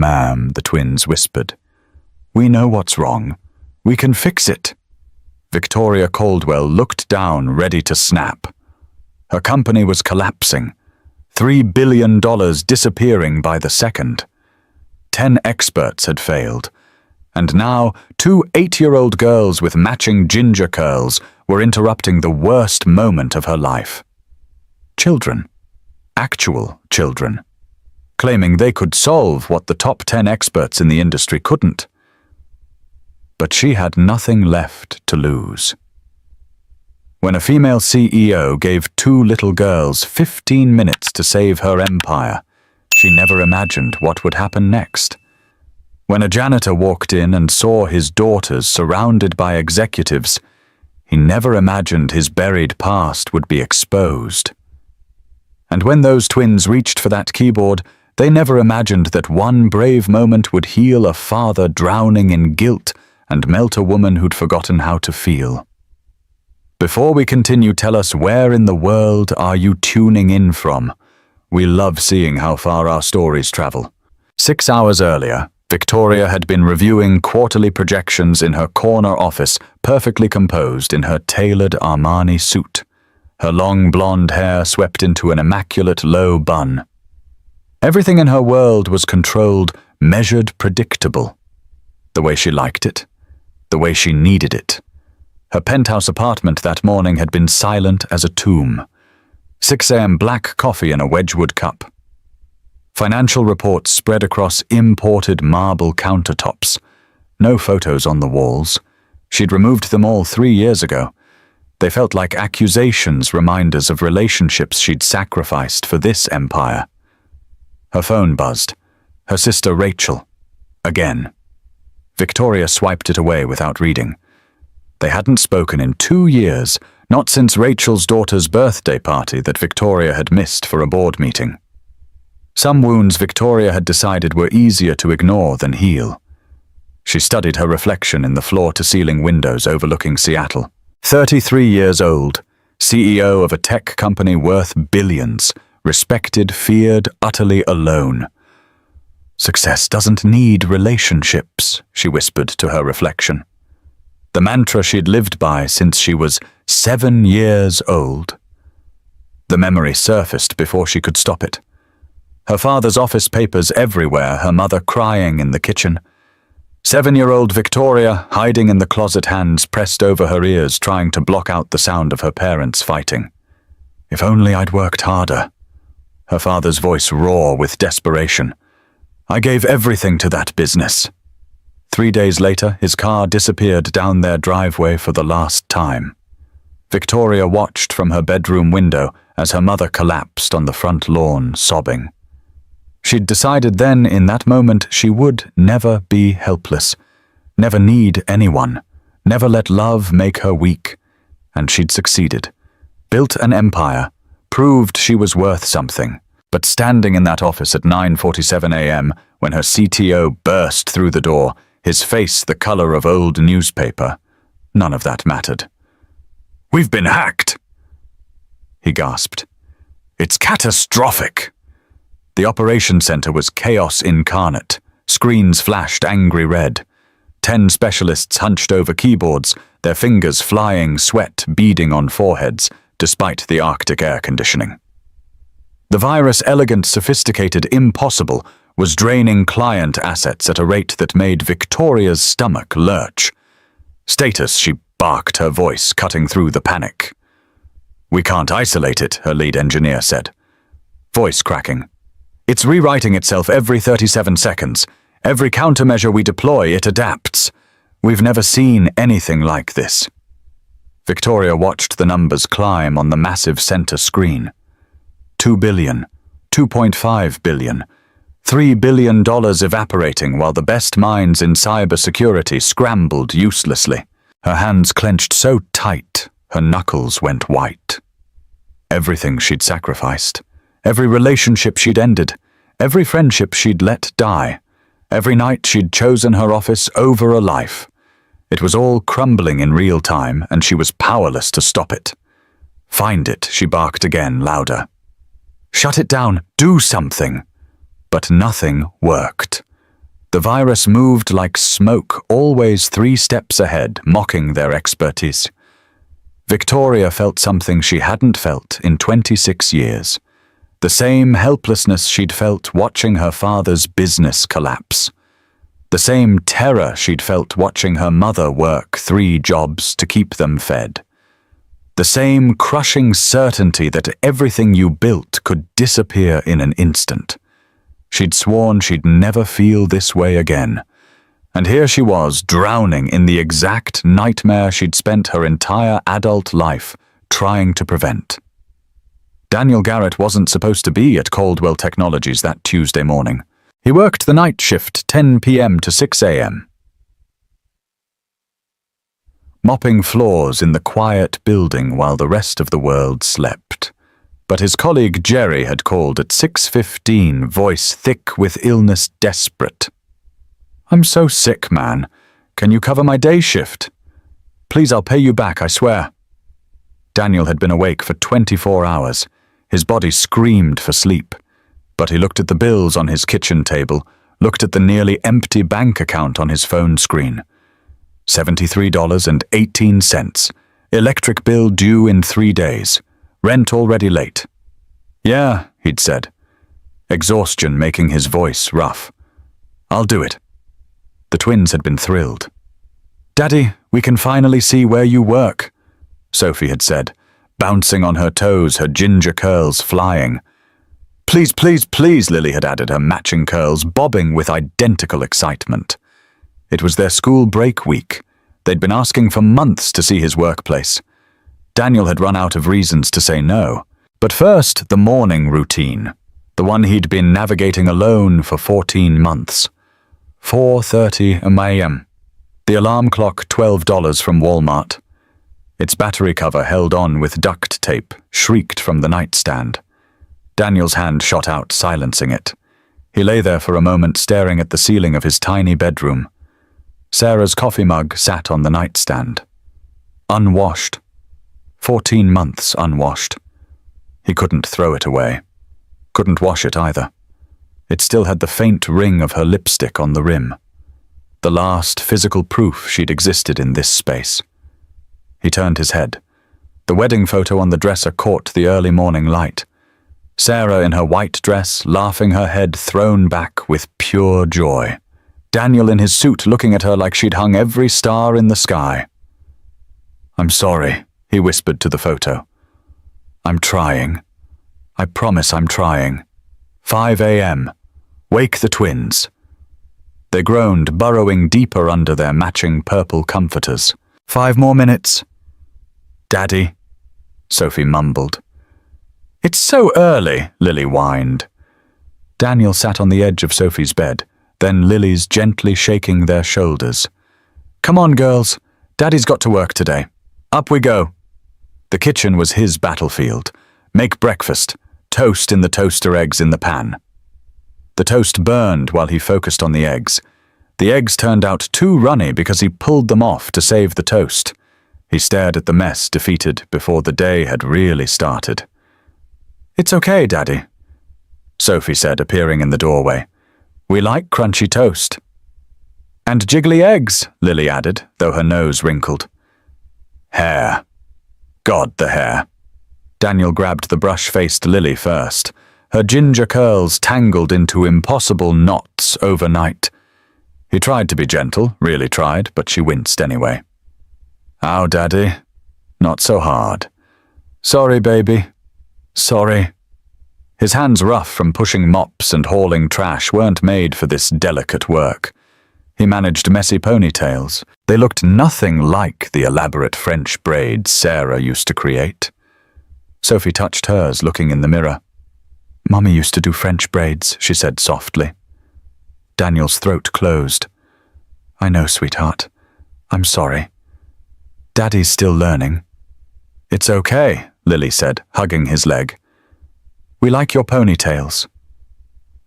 "Ma'am," the twins whispered. "We know what's wrong. We can fix it." Victoria Caldwell looked down, ready to snap. Her company was collapsing, $3 billion disappearing by the second. 10 experts had failed, and now 2 8-year-old girls with matching ginger curls were interrupting the worst moment of her life. Children, actual children, claiming they could solve what the top 10 experts in the industry couldn't. But she had nothing left to lose. When a female CEO gave 2 little girls 15 minutes to save her empire, she never imagined what would happen next. When a janitor walked in and saw his daughters surrounded by executives, he never imagined his buried past would be exposed. And when those twins reached for that keyboard, they never imagined that one brave moment would heal a father drowning in guilt and melt a woman who'd forgotten how to feel. Before we continue, tell us, where in the world are you tuning in from? We love seeing how far our stories travel. 6 hours earlier, Victoria had been reviewing quarterly projections in her corner office, perfectly composed in her tailored Armani suit. Her long blonde hair swept into an immaculate low bun. Everything in her world was controlled, measured, predictable. The way she liked it, the way she needed it. Her penthouse apartment that morning had been silent as a tomb. 6 a.m. black coffee in a Wedgwood cup. Financial reports spread across imported marble countertops. No photos on the walls. She'd removed them all 3 years ago. They felt like accusations, reminders of relationships she'd sacrificed for this empire. Her phone buzzed. Her sister Rachel. Again. Victoria swiped it away without reading. They hadn't spoken in 2 years, not since Rachel's daughter's birthday party that Victoria had missed for a board meeting. Some wounds Victoria had decided were easier to ignore than heal. She studied her reflection in the floor-to-ceiling windows overlooking Seattle. 33 years old, CEO of a tech company worth billions, respected, feared, utterly alone. "Success doesn't need relationships," she whispered to her reflection. The mantra she'd lived by since she was 7 years old. The memory surfaced before she could stop it. Her father's office papers everywhere, her mother crying in the kitchen. 7-year-old Victoria, hiding in the closet, hands pressed over her ears, trying to block out the sound of her parents fighting. "If only I'd worked harder." Her father's voice raw with desperation. "I gave everything to that business." 3 days later, his car disappeared down their driveway for the last time. Victoria watched from her bedroom window as her mother collapsed on the front lawn, sobbing. She'd decided then, in that moment, she would never be helpless, never need anyone, never let love make her weak. And she'd succeeded. Built an empire, proved she was worth something. But standing in that office at 9:47 a.m., when her CTO burst through the door, his face the color of old newspaper, none of that mattered. "We've been hacked," he gasped. "It's catastrophic." The operations center was chaos incarnate. Screens flashed angry red. 10 specialists hunched over keyboards, their fingers flying, sweat beading on foreheads, despite the Arctic air conditioning. The virus, elegant, sophisticated, impossible, was draining client assets at a rate that made Victoria's stomach lurch. "Status," she barked, her voice cutting through the panic. "We can't isolate it," her lead engineer said. Voice cracking. "It's rewriting itself every 37 seconds. Every countermeasure we deploy, it adapts. We've never seen anything like this." Victoria watched the numbers climb on the massive center screen. 2 billion, 2.5 billion, $3 billion evaporating while the best minds in cybersecurity scrambled uselessly. Her hands clenched so tight, her knuckles went white. Everything she'd sacrificed, every relationship she'd ended, every friendship she'd let die, every night she'd chosen her office over a life. It was all crumbling in real time, and she was powerless to stop it. "Find it," she barked again, louder. "Shut it down, do something." But nothing worked. The virus moved like smoke, always 3 steps ahead, mocking their expertise. Victoria felt something she hadn't felt in 26 years. The same helplessness she'd felt watching her father's business collapse. The same terror she'd felt watching her mother work 3 jobs to keep them fed. The same crushing certainty that everything you built could disappear in an instant. She'd sworn she'd never feel this way again. And here she was, drowning in the exact nightmare she'd spent her entire adult life trying to prevent. Daniel Garrett wasn't supposed to be at Caldwell Technologies that Tuesday morning. He worked the night shift, 10 p.m. to 6 a.m. mopping floors in the quiet building while the rest of the world slept. But his colleague Jerry had called at 6:15, voice thick with illness, desperate. "I'm so sick, man. Can you cover my day shift? Please, I'll pay you back, I swear." Daniel had been awake for 24 hours. His body screamed for sleep. But he looked at the bills on his kitchen table, looked at the nearly empty bank account on his phone screen. $73.18. Electric bill due in 3 days. Rent already late. "Yeah," he'd said, exhaustion making his voice rough. "I'll do it." The twins had been thrilled. "Daddy, we can finally see where you work," Sophie had said, bouncing on her toes, her ginger curls flying. "Please, please, please," Lily had added, her matching curls bobbing with identical excitement. It was their school break week. They'd been asking for months to see his workplace. Daniel had run out of reasons to say no. But first, the morning routine, the one he'd been navigating alone for 14 months. 4:30 a.m. The alarm clock, $12 from Walmart. Its battery cover held on with duct tape, shrieked from the nightstand. Daniel's hand shot out, silencing it. He lay there for a moment, staring at the ceiling of his tiny bedroom. Sarah's coffee mug sat on the nightstand. Unwashed. 14 months unwashed. He couldn't throw it away. Couldn't wash it either. It still had the faint ring of her lipstick on the rim. The last physical proof she'd existed in this space. He turned his head. The wedding photo on the dresser caught the early morning light. Sarah in her white dress, laughing, her head thrown back with pure joy. Daniel in his suit looking at her like she'd hung every star in the sky. "I'm sorry," he whispered to the photo. "I'm trying. I promise I'm trying." 5 a.m. Wake the twins. They groaned, burrowing deeper under their matching purple comforters. 5 more minutes. "Daddy," Sophie mumbled. "It's so early," Lily whined. Daniel sat on the edge of Sophie's bed, then Lily's gently shaking their shoulders. "Come on, girls. Daddy's got to work today. Up we go." The kitchen was his battlefield. Make breakfast. Toast in the toaster, eggs in the pan. The toast burned while he focused on the eggs. The eggs turned out too runny because he pulled them off to save the toast. He stared at the mess, defeated, before the day had really started. "It's okay, Daddy," Sophie said, appearing in the doorway. "We like crunchy toast." "And jiggly eggs," Lily added, though her nose wrinkled. "Hair. God, the hair." Daniel grabbed the brush-faced Lily first. Her ginger curls tangled into impossible knots overnight. He tried to be gentle, really tried, but she winced anyway. "Ow, Daddy. Not so hard. Sorry, baby. Sorry." His hands, rough from pushing mops and hauling trash, weren't made for this delicate work. He managed messy ponytails. They looked nothing like the elaborate French braids Sarah used to create. Sophie touched hers, looking in the mirror. "Mummy used to do French braids," she said softly. Daniel's throat closed. "I know, sweetheart. I'm sorry. Daddy's still learning." "It's okay," Lily said, hugging his leg. "We like your ponytails."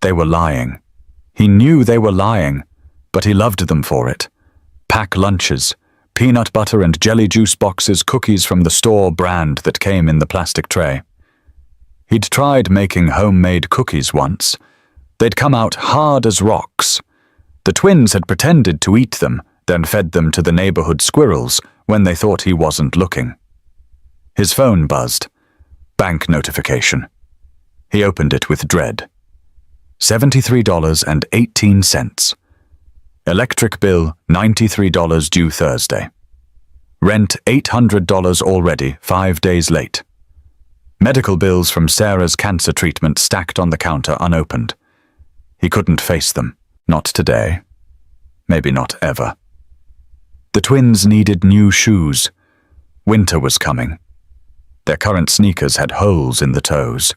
They were lying. He knew they were lying, but he loved them for it. Pack lunches, peanut butter and jelly juice boxes, cookies from the store brand that came in the plastic tray. He'd tried making homemade cookies once. They'd come out hard as rocks. The twins had pretended to eat them, then fed them to the neighborhood squirrels when they thought he wasn't looking. His phone buzzed. Bank notification. He opened it with dread. $73.18. Electric bill $93 due Thursday. Rent $800 already, 5 days late. Medical bills from Sarah's cancer treatment stacked on the counter unopened. He couldn't face them. Not today. Maybe not ever. The twins needed new shoes. Winter was coming. Their current sneakers had holes in the toes.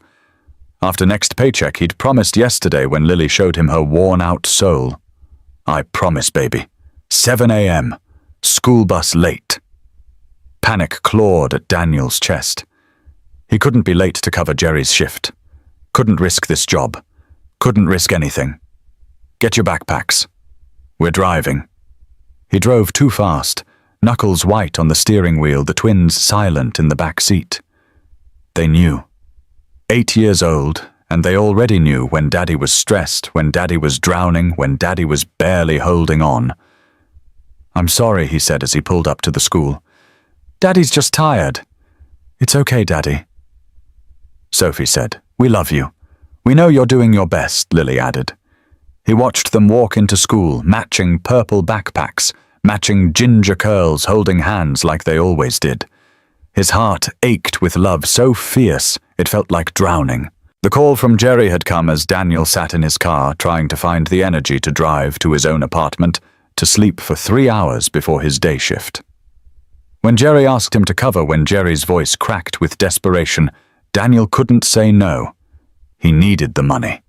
After next paycheck, he'd promised yesterday when Lily showed him her worn-out sole. I promise, baby. 7 a.m. School bus late. Panic clawed at Daniel's chest. He couldn't be late to cover Jerry's shift. Couldn't risk this job. Couldn't risk anything. Get your backpacks. We're driving. He drove too fast, knuckles white on the steering wheel, the twins silent in the back seat. They knew. 8 years old, and they already knew when Daddy was stressed, when Daddy was drowning, when Daddy was barely holding on. I'm sorry, he said as he pulled up to the school. Daddy's just tired. It's okay, Daddy. Sophie said, we love you. We know you're doing your best, Lily added. He watched them walk into school, matching purple backpacks, matching ginger curls, holding hands like they always did. His heart ached with love so fierce it felt like drowning. The call from Jerry had come as Daniel sat in his car trying to find the energy to drive to his own apartment to sleep for 3 hours before his day shift. When Jerry asked him to cover, when Jerry's voice cracked with desperation, Daniel couldn't say no. He needed the money.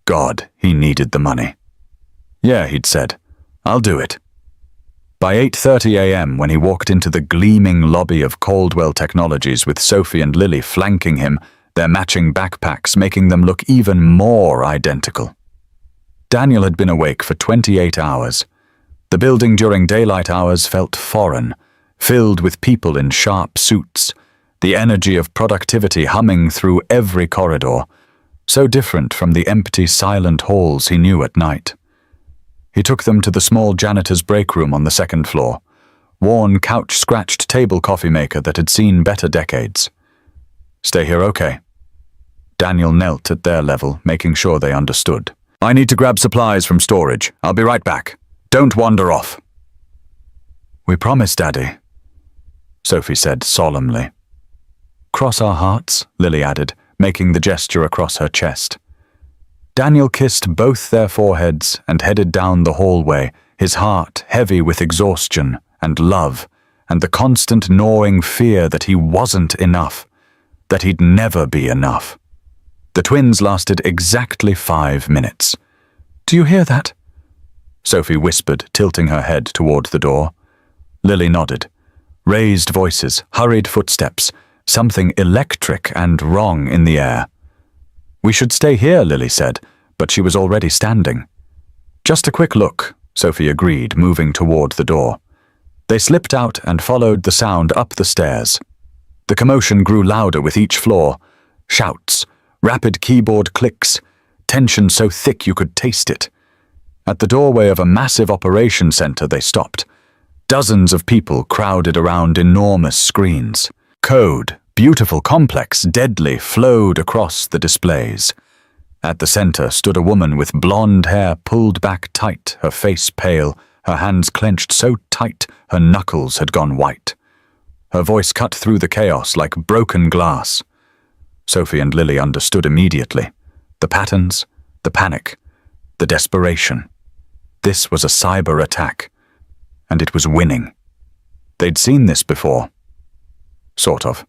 God, he needed the money. Yeah, he'd said, I'll do it. By 8:30 a.m., when he walked into the gleaming lobby of Caldwell Technologies with Sophie and Lily flanking him, their matching backpacks making them look even more identical. Daniel had been awake for 28 hours. The building during daylight hours felt foreign, filled with people in sharp suits, the energy of productivity humming through every corridor, so different from the empty, silent halls he knew at night. He took them to the small janitor's breakroom on the second floor, worn couch-scratched table coffee maker that had seen better decades. Stay here, okay? Daniel knelt at their level, making sure they understood. I need to grab supplies from storage. I'll be right back. Don't wander off. We promise, Daddy, Sophie said solemnly. Cross our hearts, Lily added, making the gesture across her chest. Daniel kissed both their foreheads and headed down the hallway, his heart heavy with exhaustion and love and the constant gnawing fear that he wasn't enough, that he'd never be enough. The twins lasted exactly 5 minutes. Do you hear that? Sophie whispered, tilting her head toward the door. Lily nodded. Raised voices, hurried footsteps, something electric and wrong in the air. We should stay here, Lily said, but she was already standing. Just a quick look, Sophie agreed, moving toward the door. They slipped out and followed the sound up the stairs. The commotion grew louder with each floor. Shouts, rapid keyboard clicks, tension so thick you could taste it. At the doorway of a massive operation center they stopped. Dozens of people crowded around enormous screens. Code, beautiful, complex, deadly, flowed across the displays. At the center stood a woman with blonde hair pulled back tight, her face pale, her hands clenched so tight her knuckles had gone white. Her voice cut through the chaos like broken glass. Sophie and Lily understood immediately. The patterns, the panic, the desperation. This was a cyber attack, and it was winning. They'd seen this before. Sort of.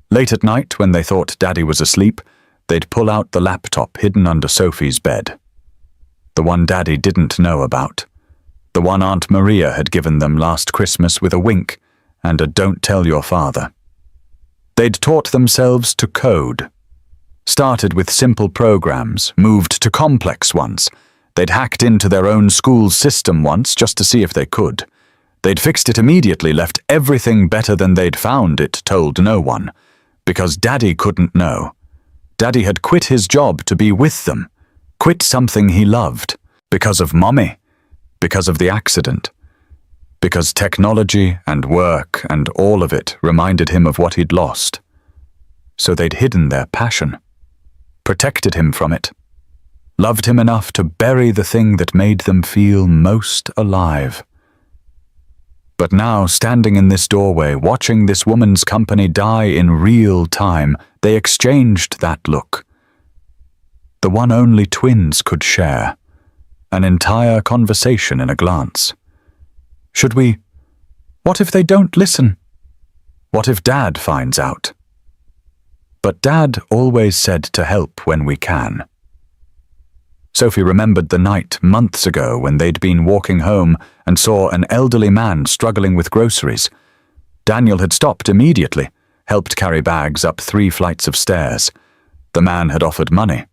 Late at night, when they thought Daddy was asleep, they'd pull out the laptop hidden under Sophie's bed. The one Daddy didn't know about. The one Aunt Maria had given them last Christmas with a wink and a "don't tell your father." They'd taught themselves to code. Started with simple programs, moved to complex ones. They'd hacked into their own school's system once just to see if they could. They'd fixed it immediately, left everything better than they'd found it, told no one. Because Daddy couldn't know. Daddy had quit his job to be with them, quit something he loved. Because of Mommy. Because of the accident. Because technology and work and all of it reminded him of what he'd lost. So they'd hidden their passion, protected him from it, loved him enough to bury the thing that made them feel most alive. But now, standing in this doorway, watching this woman's company die in real time, they exchanged that look. The one only twins could share. An entire conversation in a glance. Should we? What if they don't listen? What if Dad finds out? But Dad always said to help when we can. Sophie remembered the night months ago when they'd been walking home and saw an elderly man struggling with groceries. Daniel had stopped immediately, helped carry bags up 3 flights of stairs. The man had offered money.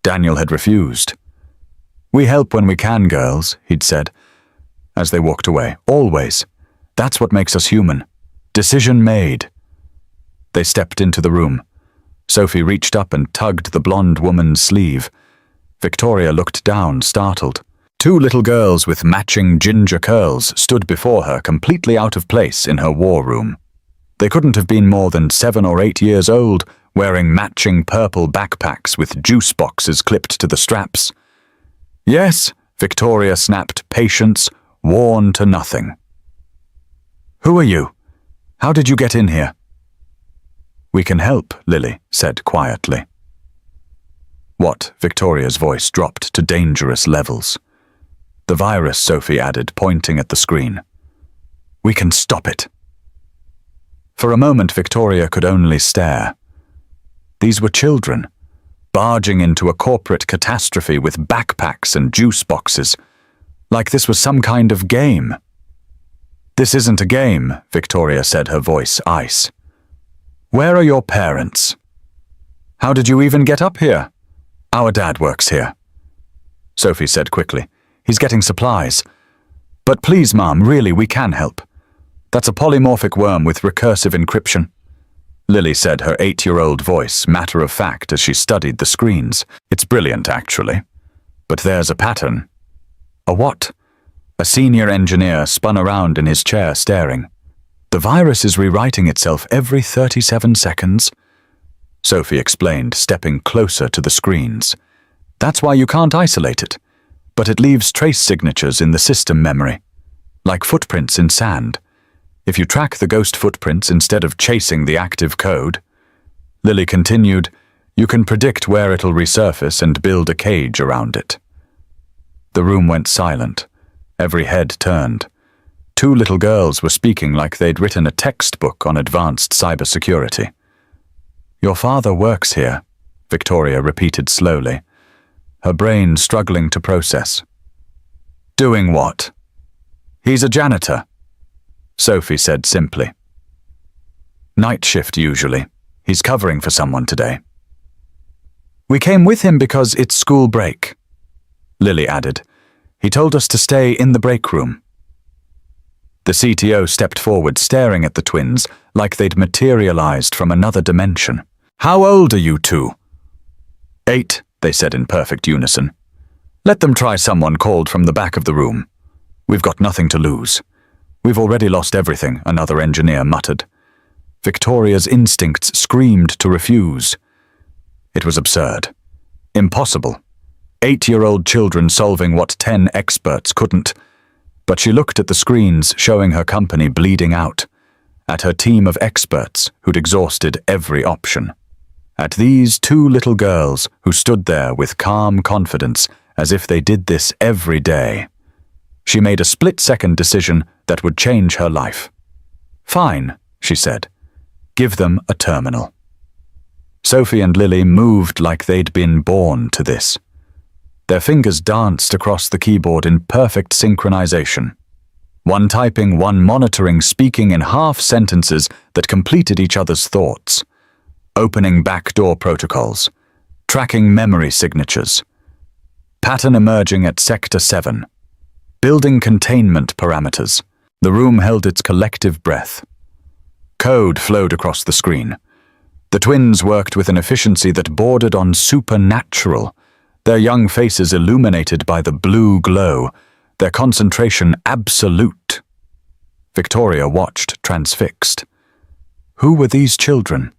Daniel had refused. "We help when we can, girls," he'd said, as they walked away. "Always. That's what makes us human. Decision made." They stepped into the room. Sophie reached up and tugged the blonde woman's sleeve. Victoria looked down, startled. 2 little girls with matching ginger curls stood before her, completely out of place in her war room. They couldn't have been more than 7 or 8 years old, wearing matching purple backpacks with juice boxes clipped to the straps. "Yes," Victoria snapped, patience worn to nothing. "Who are you? How did you get in here?" "We can help," Lily said quietly. "What?" Victoria's voice dropped to dangerous levels. "The virus," Sophie added, pointing at the screen. "We can stop it." For a moment, Victoria could only stare. These were children, barging into a corporate catastrophe with backpacks and juice boxes, like this was some kind of game. "This isn't a game," Victoria said, her voice ice. "Where are your parents? How did you even get up here?" "Our dad works here," Sophie said quickly. "He's getting supplies. But please, Mom, really, we can help. That's a polymorphic worm with recursive encryption," Lily said, her 8-year-old voice matter-of-fact as she studied the screens. "It's brilliant, actually. But there's a pattern." "A what?" A senior engineer spun around in his chair, staring. "The virus is rewriting itself every 37 seconds. Sophie explained, stepping closer to the screens. "That's why you can't isolate it. But it leaves trace signatures in the system memory, like footprints in sand. If you track the ghost footprints instead of chasing the active code," Lily continued, "you can predict where it'll resurface and build a cage around it." The room went silent. Every head turned. 2 little girls were speaking like they'd written a textbook on advanced cybersecurity. "Your father works here," Victoria repeated slowly, her brain struggling to process. "Doing what?" "He's a janitor," Sophie said simply. "Night shift usually. He's covering for someone today." "We came with him because it's school break," Lily added. "He told us to stay in the break room." The CTO stepped forward, staring at the twins like they'd materialized from another dimension. "How old are you 2? 8, they said in perfect unison. "Let them try," someone called from the back of the room. "We've got nothing to lose." "We've already lost everything," another engineer muttered. Victoria's instincts screamed to refuse. It was absurd. Impossible. 8-year-old children solving what 10 experts couldn't. But she looked at the screens showing her company bleeding out, at her team of experts who'd exhausted every option, at these 2 little girls who stood there with calm confidence as if they did this every day. She made a split-second decision that would change her life. "Fine," she said. "Give them a terminal." Sophie and Lily moved like they'd been born to this. Their fingers danced across the keyboard in perfect synchronization. One typing, one monitoring, speaking in half sentences that completed each other's thoughts. Opening backdoor protocols. Tracking memory signatures. Pattern emerging at Sector 7. Building containment parameters. The room held its collective breath. Code flowed across the screen. The twins worked with an efficiency that bordered on supernatural. their young faces illuminated by the blue glow, their concentration absolute. Victoria watched, transfixed. Who were these children?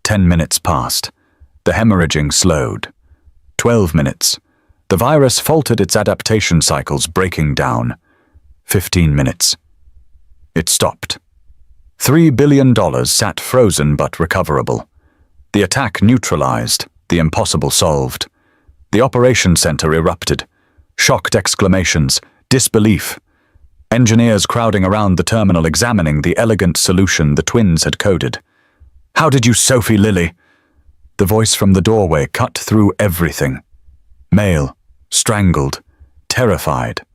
10 minutes passed. The hemorrhaging slowed. 12 minutes. The virus faltered its adaptation cycles, breaking down. 15 minutes. It stopped. $3 billion sat frozen but recoverable. The attack neutralized, the impossible solved. The operation center erupted. Shocked exclamations, disbelief. Engineers crowding around the terminal examining the elegant solution the twins had coded. "How did you, Sophie Lily?" The voice from the doorway cut through everything. Male, strangled, terrified.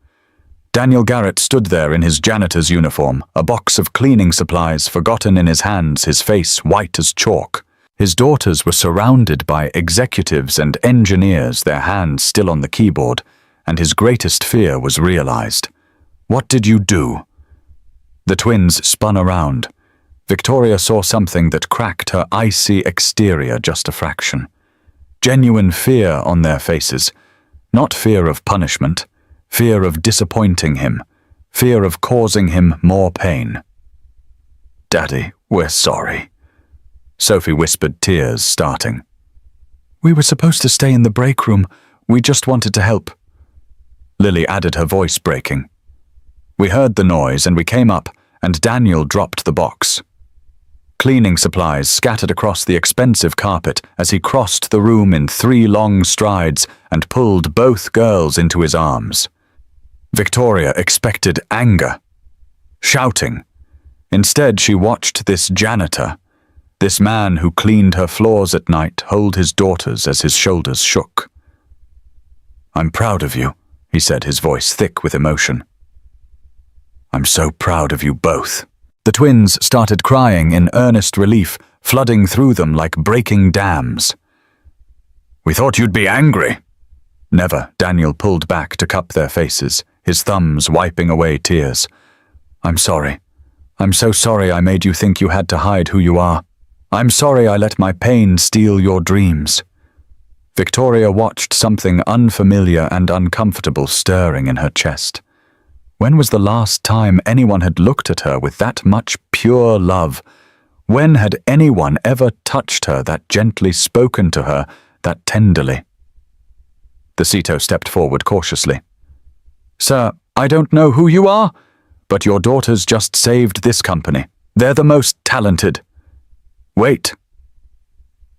Daniel Garrett stood there in his janitor's uniform, a box of cleaning supplies forgotten in his hands, his face white as chalk. His daughters were surrounded by executives and engineers, their hands still on the keyboard, and his greatest fear was realized. "What did you do?" The twins spun around. Victoria saw something that cracked her icy exterior just a fraction. Genuine fear on their faces, not fear of punishment, fear of disappointing him, fear of causing him more pain. "Daddy, we're sorry," Sophie whispered, tears starting. "We were supposed to stay in the break room. We just wanted to help." Lily added, her voice breaking. We heard the noise and we came up, and Daniel dropped the box. Cleaning supplies scattered across the expensive carpet as he crossed the room in 3 long strides and pulled both girls into his arms. Victoria expected anger, shouting. Instead, she watched this janitor, this man who cleaned her floors at night, hold his daughters as his shoulders shook. "I'm proud of you," he said, his voice thick with emotion. "I'm so proud of you both." The twins started crying in earnest relief, flooding through them like breaking dams. "We thought you'd be angry." "Never," Daniel pulled back to cup their faces, his thumbs wiping away tears. "I'm sorry. I'm so sorry I made you think you had to hide who you are. I'm sorry I let my pain steal your dreams." Victoria watched something unfamiliar and uncomfortable stirring in her chest. When was the last time anyone had looked at her with that much pure love? When had anyone ever touched her, that gently spoken to her, that tenderly? The Cito stepped forward cautiously. "Sir, I don't know who you are, but your daughters just saved this company. They're the most talented." "Wait."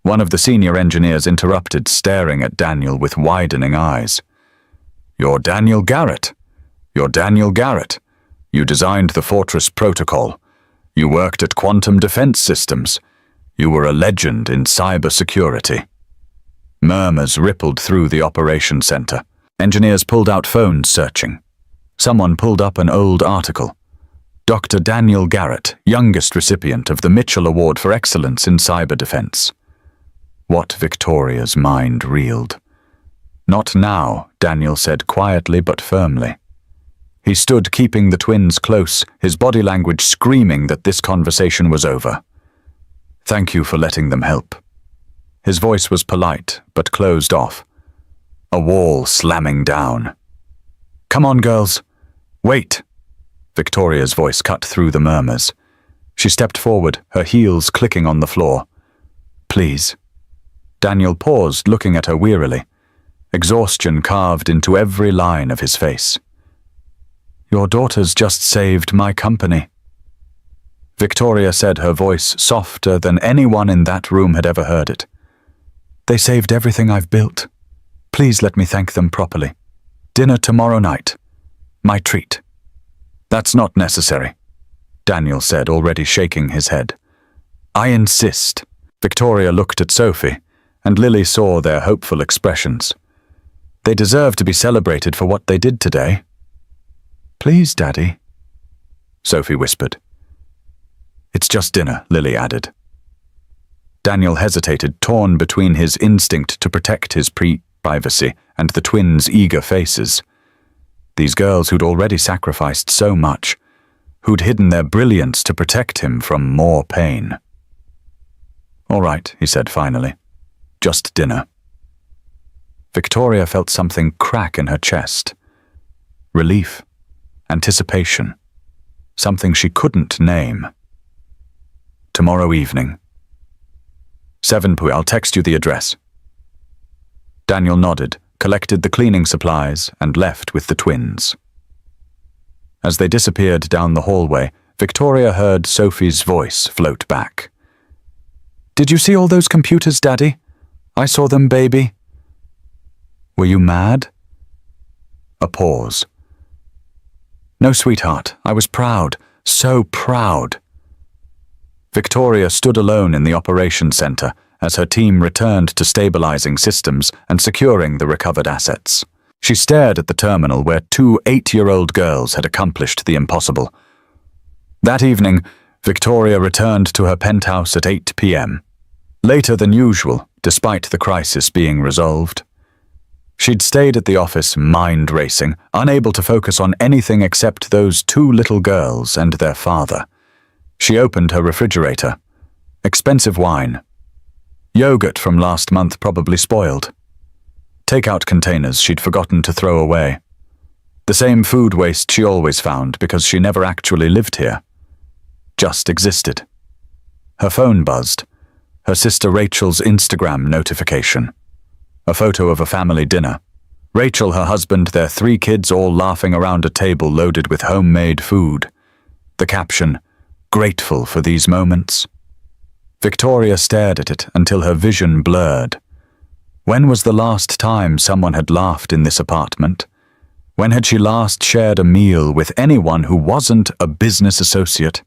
One of the senior engineers interrupted, staring at Daniel with widening eyes. "You're Daniel Garrett. You're Daniel Garrett. You designed the Fortress Protocol. You worked at Quantum Defense Systems. You were a legend in cybersecurity." Murmurs rippled through the operation center. Engineers pulled out phones, searching. Someone pulled up an old article. Dr. Daniel Garrett, youngest recipient of the Mitchell Award for Excellence in Cyber Defense. What Victoria's mind reeled. "Not now," Daniel said quietly but firmly. He stood keeping the twins close, his body language screaming that this conversation was over. "Thank you for letting them help." His voice was polite, but closed off. A wall slamming down. "Come on, girls. Wait." Victoria's voice cut through the murmurs. She stepped forward, her heels clicking on the floor. "Please." Daniel paused, looking at her wearily. Exhaustion carved into every line of his face. "Your daughters just saved my company." Victoria said, her voice softer than anyone in that room had ever heard it. "They saved everything I've built. Please let me thank them properly. Dinner tomorrow night. My treat." "That's not necessary," Daniel said, already shaking his head. "I insist." Victoria looked at Sophie, and Lily saw their hopeful expressions. They deserve to be celebrated for what they did today. "Please, Daddy," Sophie whispered. "It's just dinner," Lily added. Daniel hesitated, torn between his instinct to protect his privacy and the twins' eager faces. These girls who'd already sacrificed so much, who'd hidden their brilliance to protect him from more pain. "All right," he said finally. "Just dinner." Victoria felt something crack in her chest. Relief. Anticipation. Something she couldn't name. Tomorrow evening. 7 p. I'll text you the address. Daniel nodded, collected the cleaning supplies, and left with the twins. As they disappeared down the hallway, Victoria heard Sophie's voice float back. "Did you see all those computers, Daddy? I saw them, baby." "Were you mad?" A pause. "No, sweetheart, I was proud, so proud." Victoria stood alone in the operations center as her team returned to stabilizing systems and securing the recovered assets. She stared at the terminal where 2 8-year-old girls had accomplished the impossible. That evening, Victoria returned to her penthouse at 8 p.m. Later than usual, despite the crisis being resolved. She'd stayed at the office mind-racing, unable to focus on anything except those 2 little girls and their father. She opened her refrigerator. Expensive wine. Yogurt from last month probably spoiled. Takeout containers she'd forgotten to throw away. The same food waste she always found because she never actually lived here. Just existed. Her phone buzzed. Her sister Rachel's Instagram notification. A photo of a family dinner. Rachel, her husband, their 3 kids all laughing around a table loaded with homemade food. The caption, "Grateful for these moments." Victoria stared at it until her vision blurred. When was the last time someone had laughed in this apartment? When had she last shared a meal with anyone who wasn't a business associate?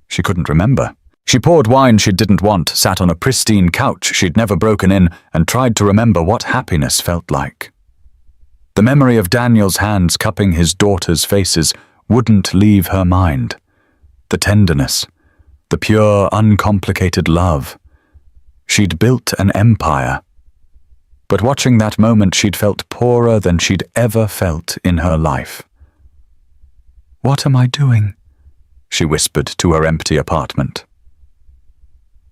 She couldn't remember. She poured wine she didn't want, sat on a pristine couch she'd never broken in, and tried to remember what happiness felt like. The memory of Daniel's hands cupping his daughters' faces wouldn't leave her mind. The tenderness, the pure, uncomplicated love. She'd built an empire. But watching that moment, she'd felt poorer than she'd ever felt in her life. "What am I doing?" she whispered to her empty apartment.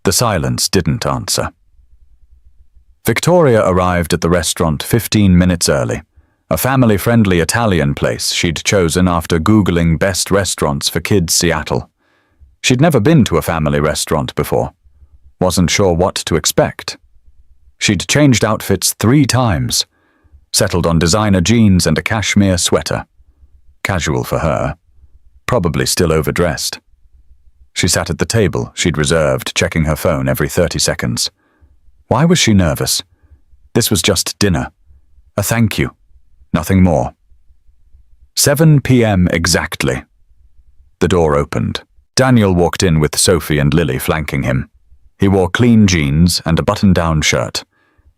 The silence didn't answer. Victoria arrived at the restaurant 15 minutes early, a family-friendly Italian place she'd chosen after Googling best restaurants for kids Seattle. She'd never been to a family restaurant before. Wasn't sure what to expect. She'd changed outfits 3 times, settled on designer jeans and a cashmere sweater. Casual for her. Probably still overdressed. She sat at the table she'd reserved, checking her phone every 30 seconds. Why was she nervous? This was just dinner. A thank you. Nothing more. 7 p.m. exactly. The door opened. Daniel walked in with Sophie and Lily flanking him. He wore clean jeans and a button-down shirt.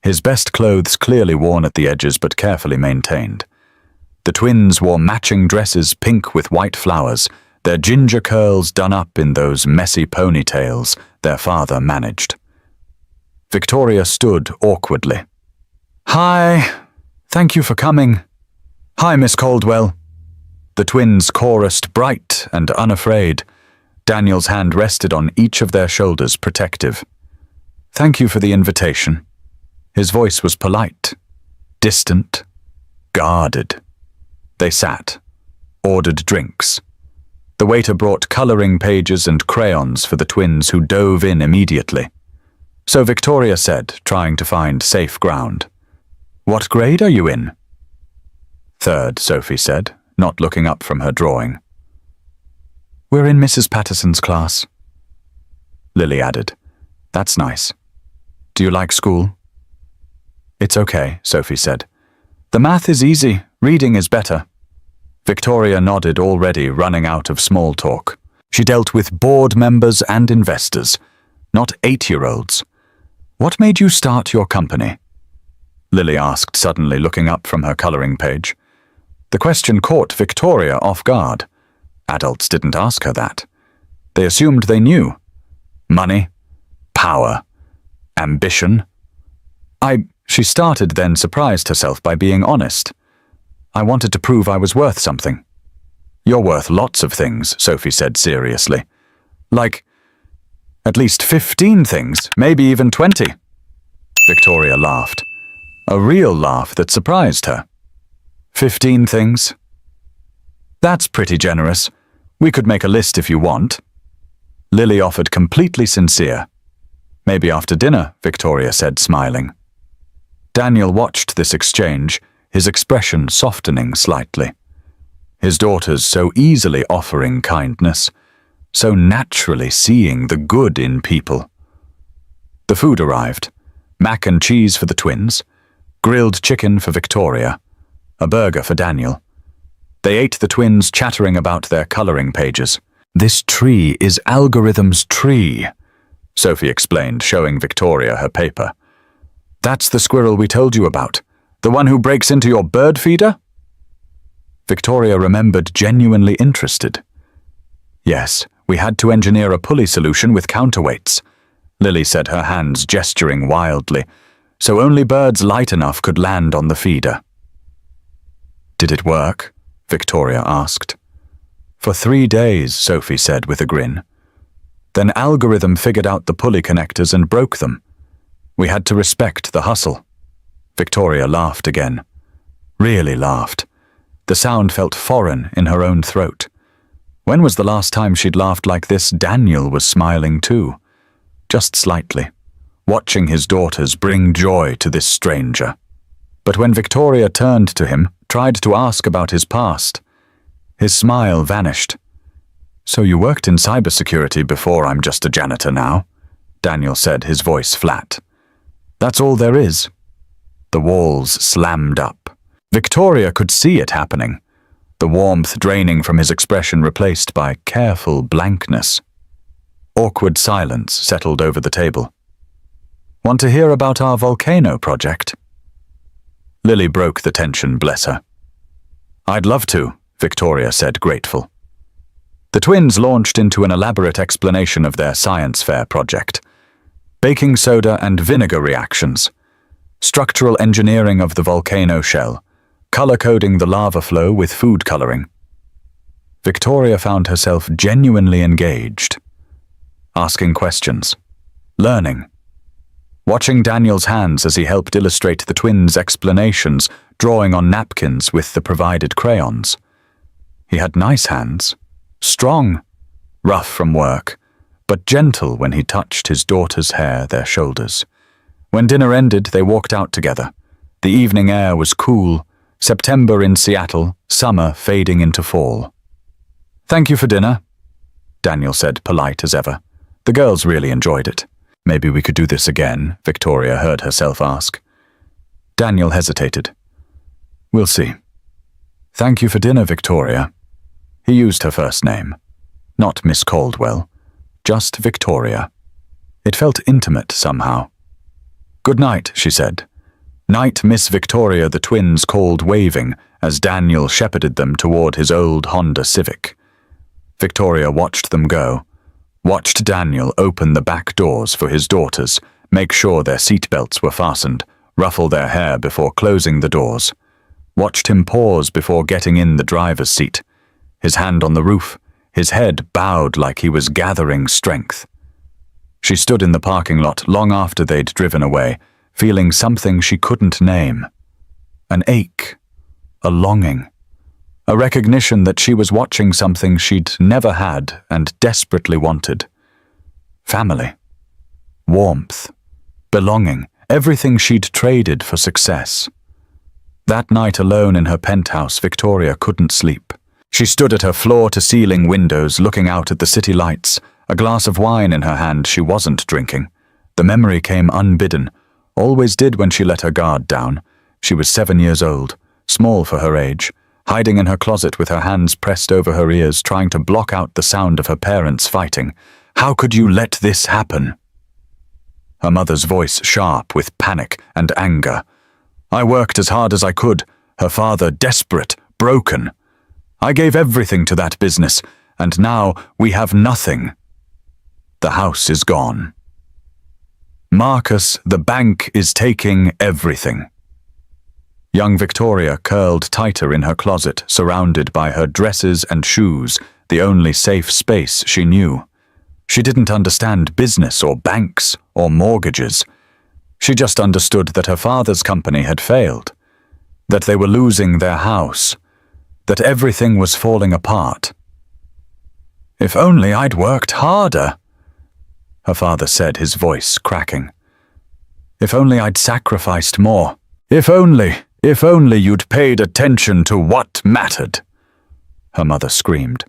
His best clothes clearly worn at the edges but carefully maintained. The twins wore matching dresses pink with white flowers, their ginger curls done up in those messy ponytails their father managed. Victoria stood awkwardly. "Hi. Thank you for coming." "Hi, Miss Caldwell." The twins chorused, bright and unafraid. Daniel's hand rested on each of their shoulders, protective. "Thank you for the invitation." His voice was polite, distant, guarded. They sat, ordered drinks. The waiter brought coloring pages and crayons for the twins, who dove in immediately. So Victoria said, trying to find safe ground, "What grade are you in?" "3rd, Sophie said, not looking up from her drawing. "We're in Mrs. Patterson's class." Lily added, "That's nice. Do you like school?" "It's okay," Sophie said. "The math is easy, reading is better." Victoria nodded, already running out of small talk. She dealt with board members and investors, not 8-year-olds. "What made you start your company?" Lily asked suddenly, looking up from her coloring page. The question caught Victoria off guard. Adults didn't ask her that. They assumed they knew. Money, power, ambition. She started, then surprised herself by being honest. "I wanted to prove I was worth something." "You're worth lots of things," Sophie said seriously. "Like, at least 15 things, maybe even 20. Victoria laughed. A real laugh that surprised her. 15 things? That's pretty generous. We could make a list if you want. Lily offered, completely sincere. Maybe after dinner, Victoria said, smiling. Daniel watched this exchange, his expression softening slightly. His daughters so easily offering kindness, so naturally seeing the good in people. The food arrived. Mac and cheese for the twins, grilled chicken for Victoria, a burger for Daniel. They ate, the twins chattering about their coloring pages. This tree is Algorithm's tree, Sophie explained, showing Victoria her paper. That's the squirrel we told you about, the one who breaks into your bird feeder? Victoria remembered, genuinely interested. Yes, we had to engineer a pulley solution with counterweights, Lily said, her hands gesturing wildly, so only birds light enough could land on the feeder. Did it work? Victoria asked. For 3 days, Sophie said with a grin. Then Algorithm figured out the pulley connectors and broke them. We had to respect the hustle. Victoria laughed again. Really laughed. The sound felt foreign in her own throat. When was the last time she'd laughed like this? Daniel was smiling too, just slightly, watching his daughters bring joy to this stranger. But when Victoria turned to him, tried to ask about his past, his smile vanished. So you worked in cybersecurity before? I'm just a janitor now, Daniel said, his voice flat. That's all there is. The walls slammed up. Victoria could see it happening, the warmth draining from his expression replaced by careful blankness. Awkward silence settled over the table. Want to hear about our volcano project? Lily broke the tension, bless her. I'd love to, Victoria said, grateful. The twins launched into an elaborate explanation of their science fair project. Baking soda and vinegar reactions, structural engineering of the volcano shell, color-coding the lava flow with food coloring. Victoria found herself genuinely engaged, asking questions, learning, watching Daniel's hands as he helped illustrate the twins' explanations, drawing on napkins with the provided crayons. He had nice hands, strong, rough from work, but gentle when he touched his daughter's hair, their shoulders. When dinner ended, they walked out together. The evening air was cool, September in Seattle, summer fading into fall. Thank you for dinner, Daniel said, polite as ever. The girls really enjoyed it. Maybe we could do this again, Victoria heard herself ask. Daniel hesitated. We'll see. Thank you for dinner, Victoria. He used her first name. Not Miss Caldwell, just Victoria. It felt intimate somehow. Good night, she said. Night, Miss Victoria, the twins called, waving as Daniel shepherded them toward his old Honda Civic. Victoria watched them go, watched Daniel open the back doors for his daughters, make sure their seatbelts were fastened, ruffle their hair before closing the doors, watched him pause before getting in the driver's seat, his hand on the roof, his head bowed like he was gathering strength. She stood in the parking lot long after they'd driven away, feeling something she couldn't name. An ache, a longing, a recognition that she was watching something she'd never had and desperately wanted. Family, warmth, belonging, everything she'd traded for success. That night alone in her penthouse, Victoria couldn't sleep. She stood at her floor-to-ceiling windows looking out at the city lights, a glass of wine in her hand she wasn't drinking. The memory came unbidden, always did when she let her guard down. She was 7 years old, small for her age, hiding in her closet with her hands pressed over her ears, trying to block out the sound of her parents fighting. How could you let this happen? Her mother's voice sharp with panic and anger. I worked as hard as I could, her father desperate, broken. I gave everything to that business, and now we have nothing. The house is gone. Marcus, the bank is taking everything. Young Victoria curled tighter in her closet, surrounded by her dresses and shoes, the only safe space she knew. She didn't understand business or banks or mortgages. She just understood that her father's company had failed, that they were losing their house, that everything was falling apart. "If only I'd worked harder," her father said, his voice cracking. "If only I'd sacrificed more. If only you'd paid attention to what mattered," her mother screamed.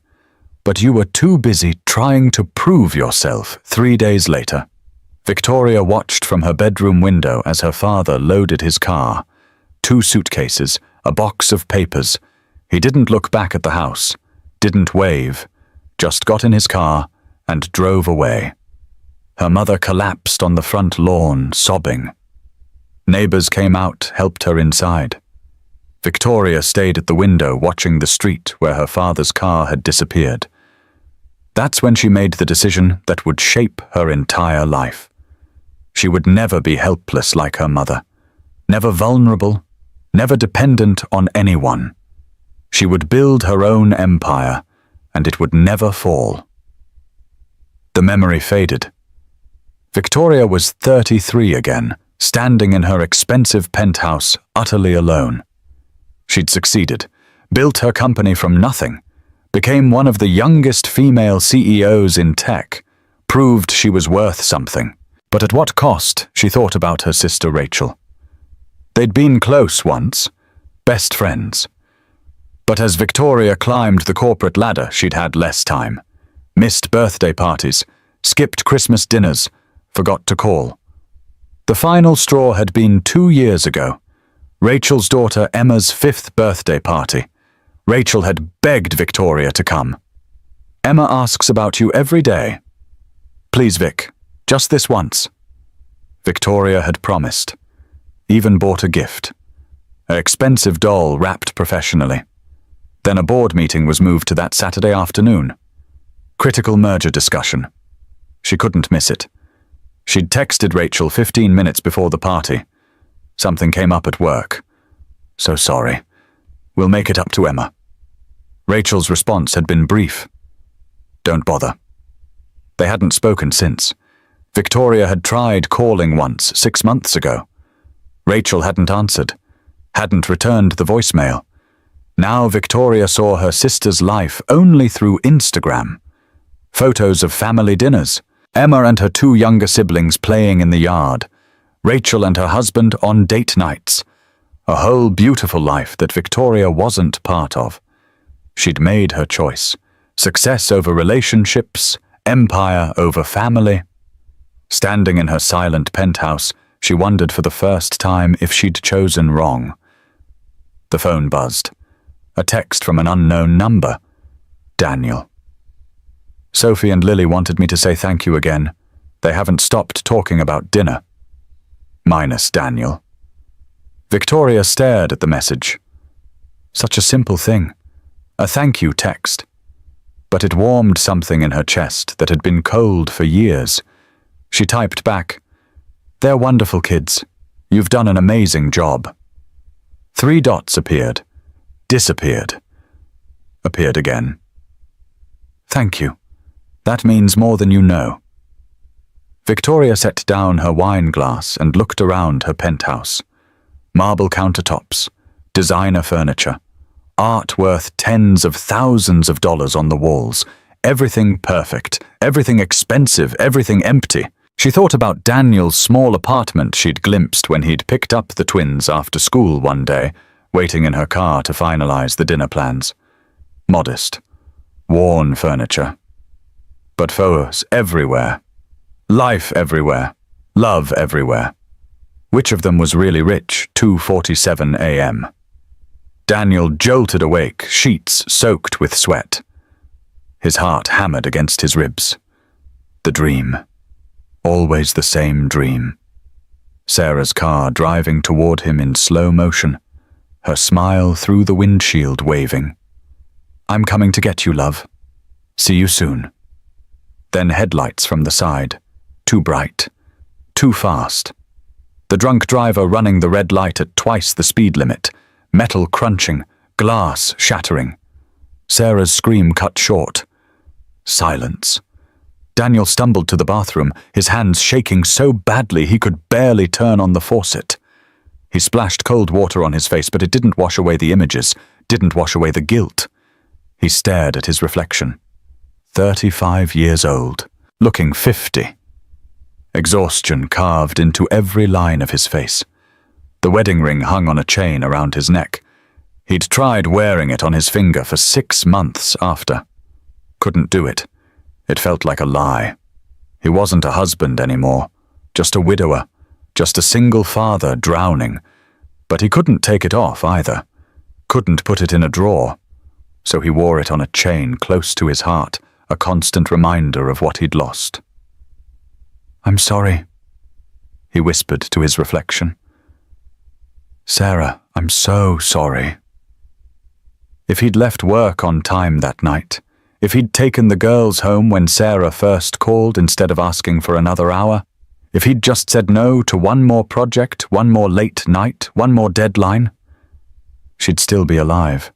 "But you were too busy trying to prove yourself." 3 days later, Victoria watched from her bedroom window as her father loaded his car. 2 suitcases, a box of papers. He didn't look back at the house, didn't wave, just got in his car and drove away. Her mother collapsed on the front lawn, sobbing. Neighbors came out, helped her inside. Victoria stayed at the window watching the street where her father's car had disappeared. That's when she made the decision that would shape her entire life. She would never be helpless like her mother, never vulnerable, never dependent on anyone. She would build her own empire, and it would never fall. The memory faded. Victoria was 33 again, standing in her expensive penthouse, utterly alone. She'd succeeded, built her company from nothing, became one of the youngest female CEOs in tech, proved she was worth something. But at what cost, she thought about her sister Rachel. They'd been close once, best friends. But as Victoria climbed the corporate ladder, she'd had less time. Missed birthday parties, skipped Christmas dinners, forgot to call. The final straw had been 2 years ago. Rachel's daughter Emma's 5th birthday party. Rachel had begged Victoria to come. "Emma asks about you every day. Please, Vic, just this once." Victoria had promised. Even bought a gift. An expensive doll wrapped professionally. Then a board meeting was moved to that Saturday afternoon. Critical merger discussion. She couldn't miss it. She'd texted Rachel 15 minutes before the party. Something came up at work. "So sorry. We'll make it up to Emma." Rachel's response had been brief. "Don't bother." They hadn't spoken since. Victoria had tried calling once 6 months ago. Rachel hadn't answered, hadn't returned the voicemail. Now Victoria saw her sister's life only through Instagram. Photos of family dinners, Emma and her 2 younger siblings playing in the yard, Rachel and her husband on date nights. A whole beautiful life that Victoria wasn't part of. She'd made her choice. Success over relationships, empire over family. Standing in her silent penthouse, she wondered for the first time if she'd chosen wrong. The phone buzzed. A text from an unknown number. Daniel. "Sophie and Lily wanted me to say thank you again. They haven't stopped talking about dinner." Minus Daniel. Victoria stared at the message. Such a simple thing. A thank you text. But it warmed something in her chest that had been cold for years. She typed back, "They're wonderful kids. You've done an amazing job." 3 dots appeared. Disappeared. Appeared again. "Thank you. That means more than you know." Victoria set down her wine glass and looked around her penthouse. Marble countertops, designer furniture, art worth tens of thousands of dollars on the walls, everything perfect, everything expensive, everything empty. She thought about Daniel's small apartment she'd glimpsed when he'd picked up the twins after school one day, waiting in her car to finalize the dinner plans. Modest, worn furniture. But photos everywhere. Life everywhere. Love everywhere. Which of them was really rich? 2:47 a.m. Daniel jolted awake, sheets soaked with sweat. His heart hammered against his ribs. The dream. Always the same dream. Sarah's car driving toward him in slow motion, her smile through the windshield waving. "I'm coming to get you, love. See you soon." Then headlights from the side. Too bright. Too fast. The drunk driver running the red light at twice the speed limit. Metal crunching. Glass shattering. Sarah's scream cut short. Silence. Daniel stumbled to the bathroom, his hands shaking so badly he could barely turn on the faucet. He splashed cold water on his face, but it didn't wash away the images, didn't wash away the guilt. He stared at his reflection. 35 years old, looking 50. Exhaustion carved into every line of his face. The wedding ring hung on a chain around his neck. He'd tried wearing it on his finger for 6 months after. Couldn't do it. It felt like a lie. He wasn't a husband anymore, just a widower, just a single father drowning. But he couldn't take it off either. Couldn't put it in a drawer. So he wore it on a chain close to his heart, a constant reminder of what he'd lost. "I'm sorry," he whispered to his reflection. "Sarah, I'm so sorry." If he'd left work on time that night, if he'd taken the girls home when Sarah first called instead of asking for another hour, if he'd just said no to one more project, one more late night, one more deadline, she'd still be alive,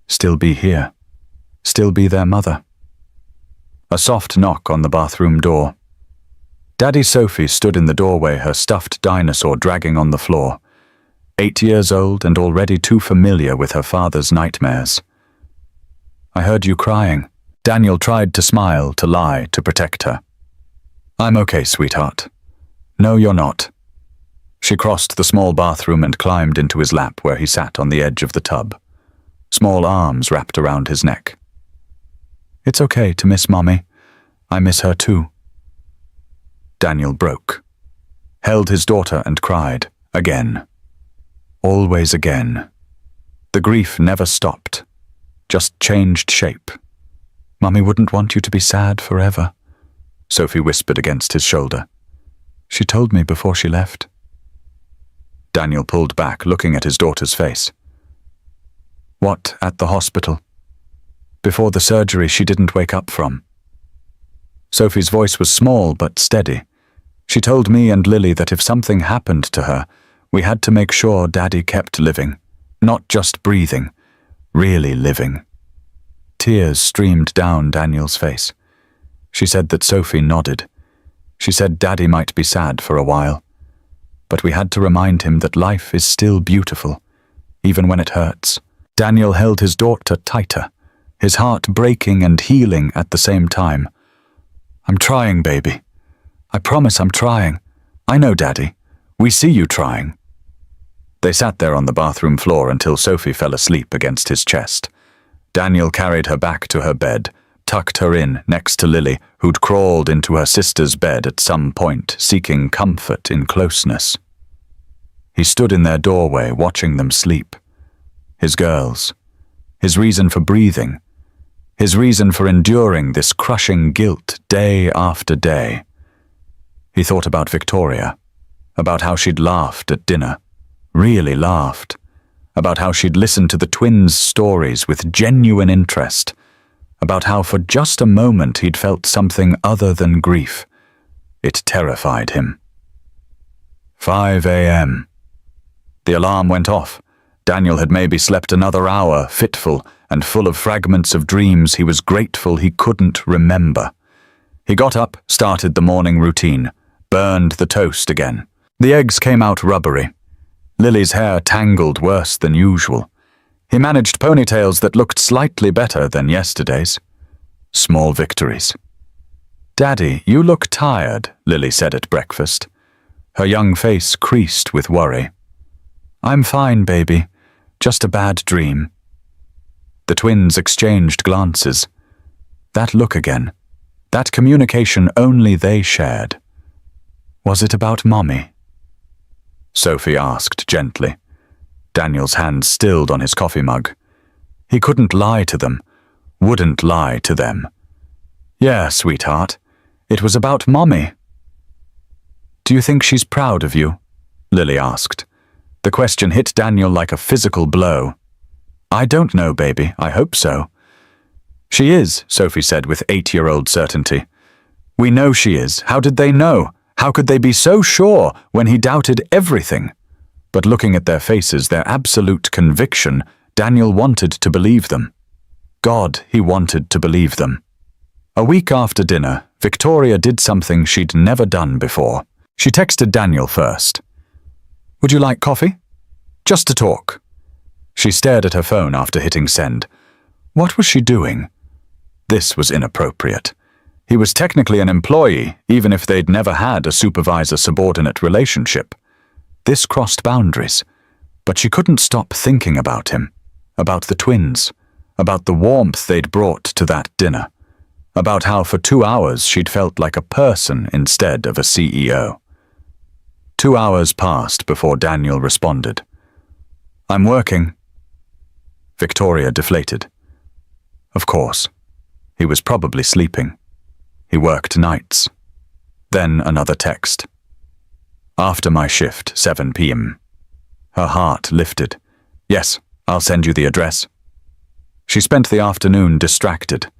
still be here, still be their mother. A soft knock on the bathroom door. Daddy Sophie stood in the doorway, her stuffed dinosaur dragging on the floor. 8 years old and already too familiar with her father's nightmares. "I heard you crying." Daniel tried to smile, to lie, to protect her. "I'm okay, sweetheart." "No, you're not." She crossed the small bathroom and climbed into his lap where he sat on the edge of the tub. Small arms wrapped around his neck. "It's okay to miss Mommy. I miss her too." Daniel broke. Held his daughter and cried. Again. Always again. The grief never stopped. Just changed shape. "Mummy wouldn't want you to be sad forever," Sophie whispered against his shoulder. "She told me before she left." Daniel pulled back, looking at his daughter's face. "What, at the hospital? Before the surgery she didn't wake up from?" Sophie's voice was small but steady. "She told me and Lily that if something happened to her, we had to make sure Daddy kept living, not just breathing, really living." Tears streamed down Daniel's face. She said that Sophie nodded. She said Daddy might be sad for a while, but we had to remind him that life is still beautiful, even when it hurts. Daniel held his daughter tighter, his heart breaking and healing at the same time. "I'm trying, baby. I promise I'm trying. I know, Daddy. We see you trying." They sat there on the bathroom floor until Sophie fell asleep against his chest. Daniel carried her back to her bed, tucked her in next to Lily, who'd crawled into her sister's bed at some point, seeking comfort in closeness. He stood in their doorway, watching them sleep. His girls. His reason for breathing. His reason for enduring this crushing guilt day after day. He thought about Victoria, about how she'd laughed at dinner, really laughed, about how she'd listened to the twins' stories with genuine interest, about how for just a moment he'd felt something other than grief. It terrified him. 5 a.m. The alarm went off. Daniel had maybe slept another hour, fitful and full of fragments of dreams he was grateful he couldn't remember. He got up, started the morning routine, burned the toast again. The eggs came out rubbery. Lily's hair tangled worse than usual. He managed ponytails that looked slightly better than yesterday's. Small victories. "Daddy, you look tired," Lily said at breakfast. Her young face creased with worry. "I'm fine, baby. Just a bad dream." The twins exchanged glances. That look again. That communication only they shared. Was it about Mommy? Sophie asked gently. Daniel's hand stilled on his coffee mug. He couldn't lie to them, wouldn't lie to them. "Yeah, sweetheart, it was about Mommy." "Do you think she's proud of you?" Lily asked. The question hit Daniel like a physical blow. "I don't know, baby. I hope so." "She is," Sophie said with 8-year-old certainty. "We know she is. How did they know? How could they be so sure when he doubted everything?" But looking at their faces, their absolute conviction, Daniel wanted to believe them. God, he wanted to believe them. A week after dinner, Victoria did something she'd never done before. She texted Daniel first. "Would you like coffee? Just to talk." She stared at her phone after hitting send. What was she doing? This was inappropriate. He was technically an employee, even if they'd never had a supervisor-subordinate relationship. This crossed boundaries, but she couldn't stop thinking about him, about the twins, about the warmth they'd brought to that dinner, about how for 2 hours she'd felt like a person instead of a CEO. 2 hours passed before Daniel responded. "I'm working." Victoria deflated. Of course. He was probably sleeping. He worked nights. Then another text. "After my shift, 7 p.m. Her heart lifted. "Yes, I'll send you the address." She spent the afternoon distracted,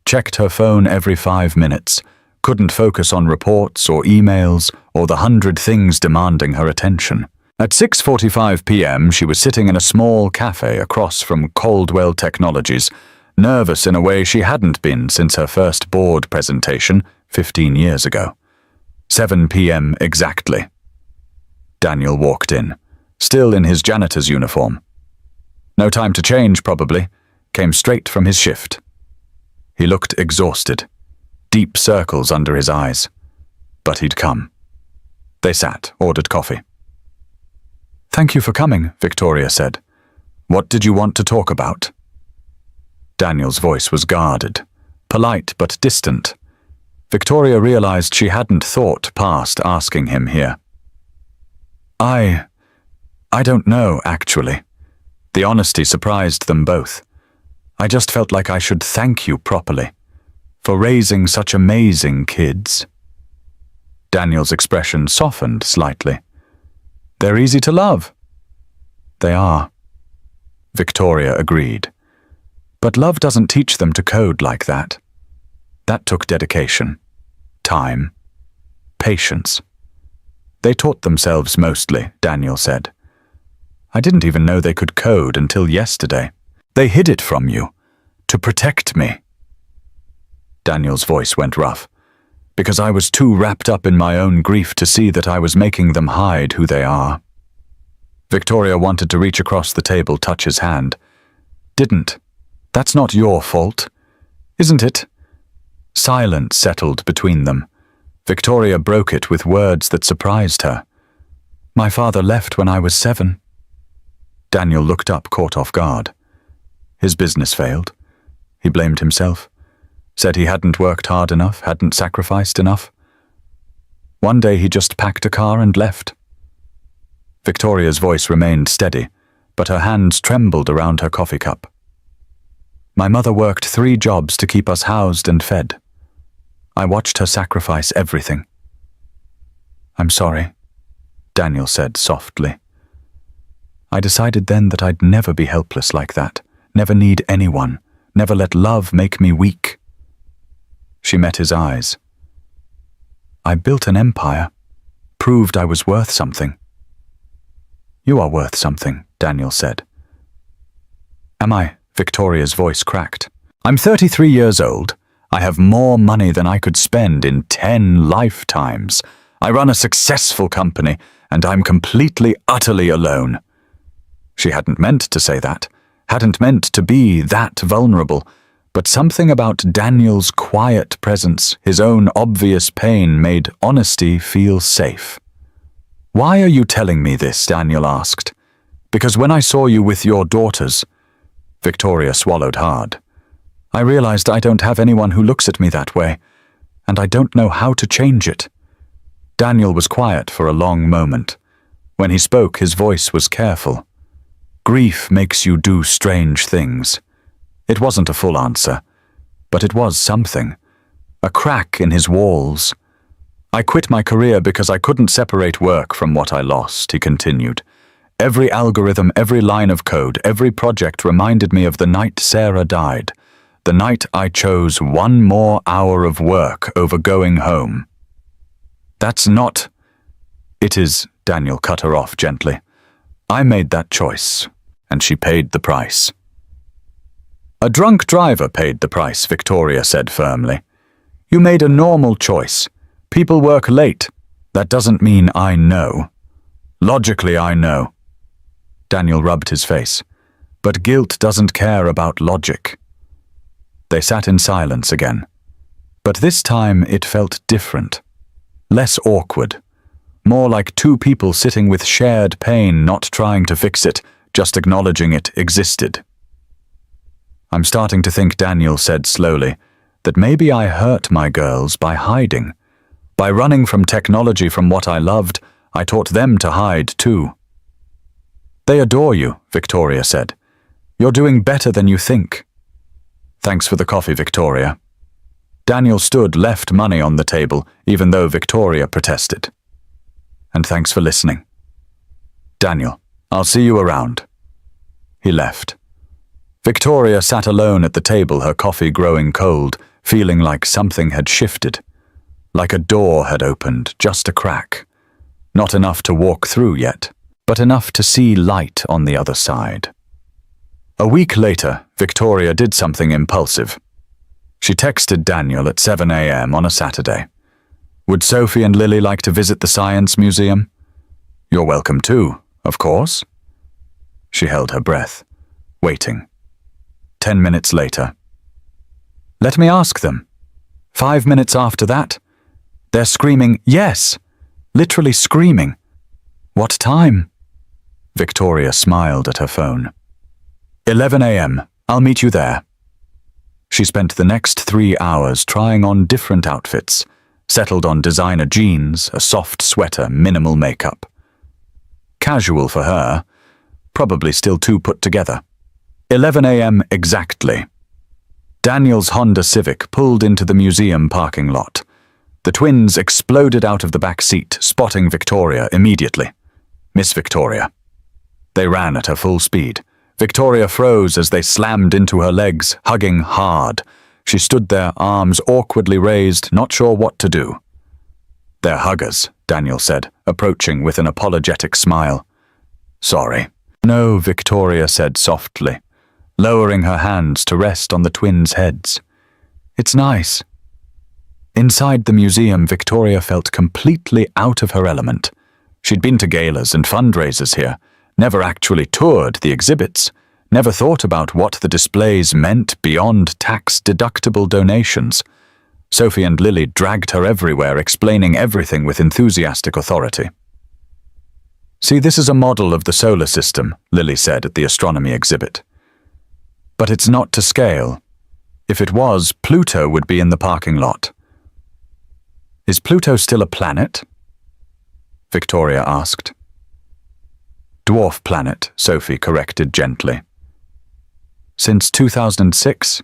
checked her phone every 5 minutes, couldn't focus on reports or emails or the 100 things demanding her attention. At 6:45 p.m., she was sitting in a small cafe across from Caldwell Technologies, nervous in a way she hadn't been since her first board presentation 15 years ago. 7 p.m. exactly. Daniel walked in, still in his janitor's uniform. No time to change, probably. Came straight from his shift. He looked exhausted, deep circles under his eyes. But he'd come. They sat, ordered coffee. "Thank you for coming," Victoria said. "What did you want to talk about?" Daniel's voice was guarded, polite but distant. Victoria realized she hadn't thought past asking him here. I don't know, actually." The honesty surprised them both. "I just felt like I should thank you properly for raising such amazing kids." Daniel's expression softened slightly. "They're easy to love." "They are." Victoria agreed. "But love doesn't teach them to code like that. That took dedication, time, patience. They taught themselves mostly," Daniel said. "I didn't even know they could code until yesterday. They hid it from you, to protect me." Daniel's voice went rough, "Because I was too wrapped up in my own grief to see that I was making them hide who they are." Victoria wanted to reach across the table, touch his hand. "Didn't. That's not your fault, isn't it?" Silence settled between them. Victoria broke it with words that surprised her. "My father left when I was 7. Daniel looked up, caught off guard. His business failed. He blamed himself. Said he hadn't worked hard enough, hadn't sacrificed enough. One day he just packed a car and left. Victoria's voice remained steady, but her hands trembled around her coffee cup. "My mother worked 3 jobs to keep us housed and fed. I watched her sacrifice everything." "I'm sorry," Daniel said softly. "I decided then that I'd never be helpless like that, never need anyone, never let love make me weak." She met his eyes. "I built an empire, proved I was worth something." "You are worth something," Daniel said. "Am I?" Victoria's voice cracked. "I'm 33 years old. I have more money than I could spend in 10 lifetimes. I run a successful company, and I'm completely, utterly alone." She hadn't meant to say that, hadn't meant to be that vulnerable, but something about Daniel's quiet presence, his own obvious pain, made honesty feel safe. "Why are you telling me this?" Daniel asked. "Because when I saw you with your daughters..." Victoria swallowed hard. "I realized I don't have anyone who looks at me that way, and I don't know how to change it." Daniel was quiet for a long moment. When he spoke, his voice was careful. "Grief makes you do strange things." It wasn't a full answer, but it was something. A crack in his walls. "I quit my career because I couldn't separate work from what I lost," he continued. "Every algorithm, every line of code, every project reminded me of the night Sarah died, the night I chose 1 more hour of work over going home." "That's not..." "It is," Daniel cut her off gently. "I made that choice, and she paid the price." "A drunk driver paid the price," Victoria said firmly. You made a normal choice. People work late. That doesn't mean I know. Logically, I know. Daniel rubbed his face. But guilt doesn't care about logic. They sat in silence again. But this time it felt different. Less awkward. More like two people sitting with shared pain, not trying to fix it, just acknowledging it existed. I'm starting to think, Daniel said slowly, that maybe I hurt my girls by hiding. By running from technology, from what I loved, I taught them to hide too. They adore you, Victoria said. You're doing better than you think. Thanks for the coffee, Victoria. Daniel stood, left money on the table, even though Victoria protested. And thanks for listening. Daniel, I'll see you around. He left. Victoria sat alone at the table, her coffee growing cold, feeling like something had shifted. Like a door had opened, just a crack. Not enough to walk through yet, but enough to see light on the other side. A week later, Victoria did something impulsive. She texted Daniel at 7 a.m. on a Saturday. Would Sophie and Lily like to visit the Science Museum? You're welcome too, of course. She held her breath, waiting. 10 minutes later. Let me ask them. 5 minutes after that, they're screaming, yes, literally screaming. What time? Victoria smiled at her phone. 11 a.m. I'll meet you there. She spent the next 3 hours trying on different outfits, settled on designer jeans, a soft sweater, minimal makeup. Casual for her, probably still too put together. 11 a.m. exactly. Daniel's Honda Civic pulled into the museum parking lot. The twins exploded out of the back seat, spotting Victoria immediately. Miss Victoria. They ran at her full speed. Victoria froze as they slammed into her legs, hugging hard. She stood there, arms awkwardly raised, not sure what to do. They're huggers, Daniel said, approaching with an apologetic smile. Sorry. No, Victoria said softly, lowering her hands to rest on the twins' heads. It's nice. Inside the museum, Victoria felt completely out of her element. She'd been to galas and fundraisers here, never actually toured the exhibits, never thought about what the displays meant beyond tax-deductible donations. Sophie and Lily dragged her everywhere, explaining everything with enthusiastic authority. See, this is a model of the solar system, Lily said at the astronomy exhibit. But it's not to scale. If it was, Pluto would be in the parking lot. Is Pluto still a planet? Victoria asked. Dwarf planet, Sophie corrected gently. Since 2006?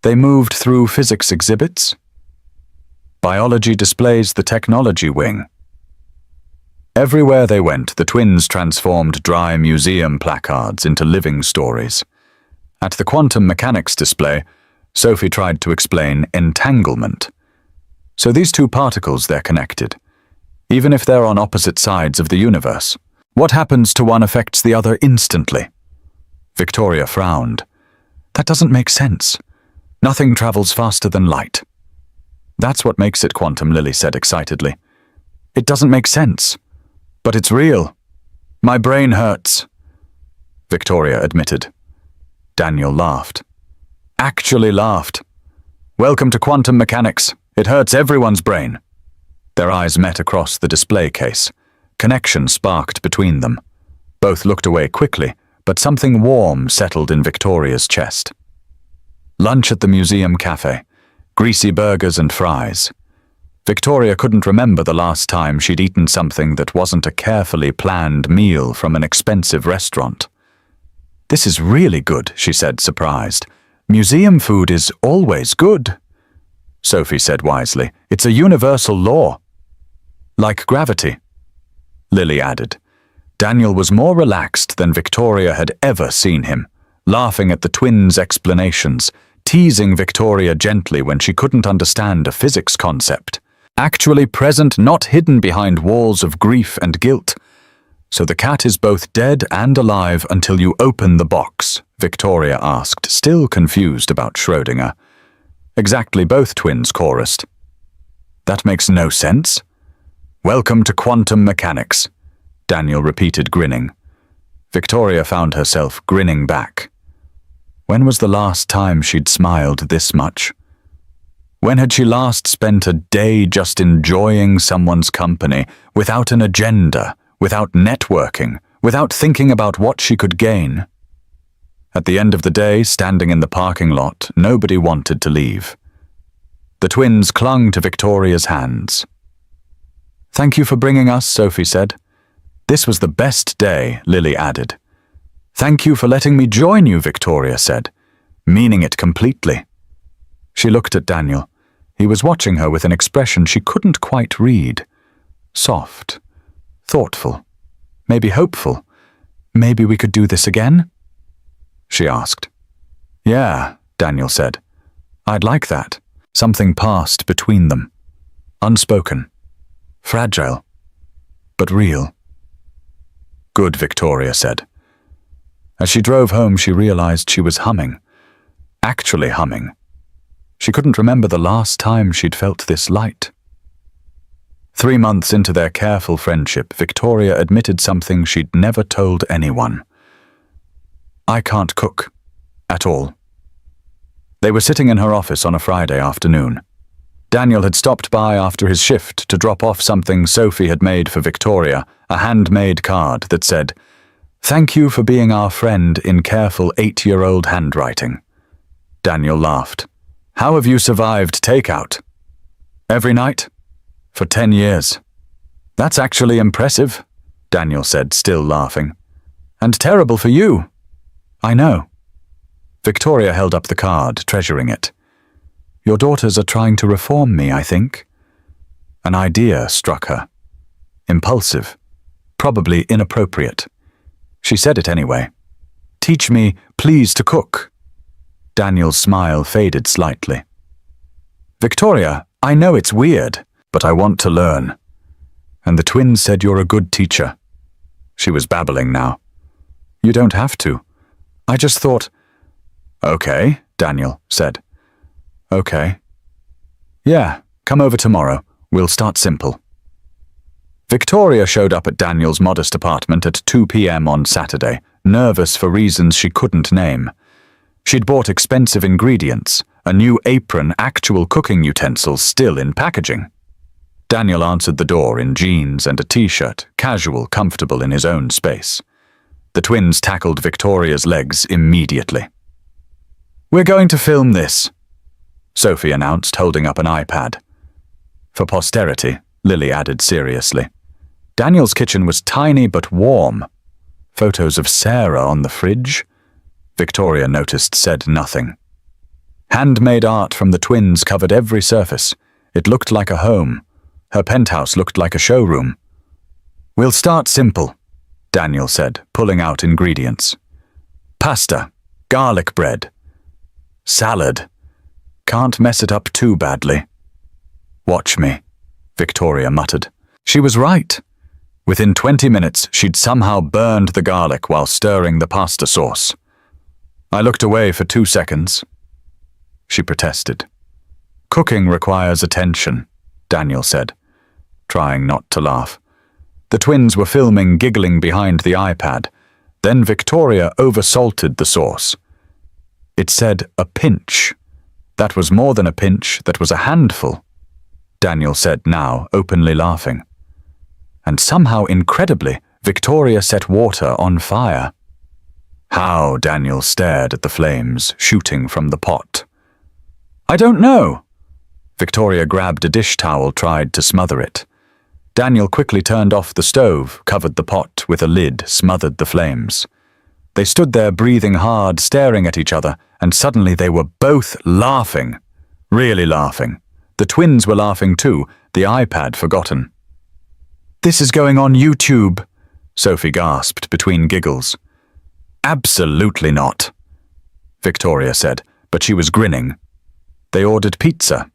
They moved through physics exhibits? Biology displays the technology wing. Everywhere they went, the twins transformed dry museum placards into living stories. At the quantum mechanics display, Sophie tried to explain entanglement. So these two particles, they're connected, even if they're on opposite sides of the universe. What happens to one affects the other instantly. Victoria frowned. That doesn't make sense. Nothing travels faster than light. That's what makes it quantum, Lily said excitedly. It doesn't make sense. But it's real. My brain hurts. Victoria admitted. Daniel laughed. Actually laughed. Welcome to quantum mechanics. It hurts everyone's brain. Their eyes met across the display case. Connection sparked between them. Both looked away quickly, but something warm settled in Victoria's chest. Lunch at the museum cafe. Greasy burgers and fries. Victoria couldn't remember the last time she'd eaten something that wasn't a carefully planned meal from an expensive restaurant. This is really good, she said, surprised. Museum food is always good. Sophie said wisely. It's a universal law. Like gravity. Lily added. Daniel was more relaxed than Victoria had ever seen him, laughing at the twins' explanations, teasing Victoria gently when she couldn't understand a physics concept. Actually present, not hidden behind walls of grief and guilt. So the cat is both dead and alive until you open the box, Victoria asked, still confused about Schrödinger. Exactly, both twins chorused. That makes no sense. Welcome to quantum mechanics, Daniel repeated, grinning. Victoria found herself grinning back. When was the last time she'd smiled this much? When had she last spent a day just enjoying someone's company, without an agenda, without networking, without thinking about what she could gain? At the end of the day, standing in the parking lot, nobody wanted to leave. The twins clung to Victoria's hands. Thank you for bringing us, Sophie said. This was the best day, Lily added. Thank you for letting me join you, Victoria said, meaning it completely. She looked at Daniel. He was watching her with an expression she couldn't quite read. Soft, thoughtful, maybe hopeful. Maybe we could do this again? She asked. Yeah, Daniel said. I'd like that. Something passed between them. Unspoken. Fragile. But real. Good, Victoria said. As she drove home, she realized she was humming. Actually humming. She couldn't remember the last time she'd felt this light. 3 months into their careful friendship, Victoria admitted something she'd never told anyone. I can't cook. At all. They were sitting in her office on a Friday afternoon. Daniel had stopped by after his shift to drop off something Sophie had made for Victoria, a handmade card that said, "Thank you for being our friend," in careful 8-year-old handwriting. Daniel laughed. How have you survived takeout? Every night? For 10 years. That's actually impressive, Daniel said, still laughing. And terrible for you. I know. Victoria held up the card, treasuring it. Your daughters are trying to reform me, I think. An idea struck her. Impulsive. Probably inappropriate. She said it anyway. Teach me, please, to cook. Daniel's smile faded slightly. Victoria, I know it's weird, but I want to learn. And the twins said you're a good teacher. She was babbling now. You don't have to. I just thought... Okay, Daniel said. Okay. Yeah, come over tomorrow. We'll start simple. Victoria showed up at Daniel's modest apartment at 2 p.m. on Saturday, nervous for reasons she couldn't name. She'd bought expensive ingredients, a new apron, actual cooking utensils still in packaging. Daniel answered the door in jeans and a t-shirt, casual, comfortable in his own space. The twins tackled Victoria's legs immediately. We're going to film this, Sophie announced, holding up an iPad. For posterity, Lily added seriously. Daniel's kitchen was tiny but warm. Photos of Sarah on the fridge. Victoria noticed, said nothing. Handmade art from the twins covered every surface. It looked like a home. Her penthouse looked like a showroom. We'll start simple, Daniel said, pulling out ingredients. Pasta, garlic bread, salad. Can't mess it up too badly. Watch me, Victoria muttered. She was right. Within 20 minutes, she'd somehow burned the garlic while stirring the pasta sauce. I looked away for 2 seconds. She protested. Cooking requires attention, Daniel said, trying not to laugh. The twins were filming, giggling behind the iPad. Then Victoria oversalted the sauce. It said a pinch. That was more than a pinch, that was a handful, Daniel said now, openly laughing. And somehow, incredibly, Victoria set water on fire. How? Daniel stared at the flames shooting from the pot. I don't know. Victoria grabbed a dish towel, tried to smother it. Daniel quickly turned off the stove, covered the pot with a lid, smothered the flames. They stood there breathing hard, staring at each other, and suddenly they were both laughing. Really laughing. The twins were laughing too, the iPad forgotten. This is going on YouTube, Sophie gasped between giggles. Absolutely not, Victoria said, but she was grinning. They ordered pizza.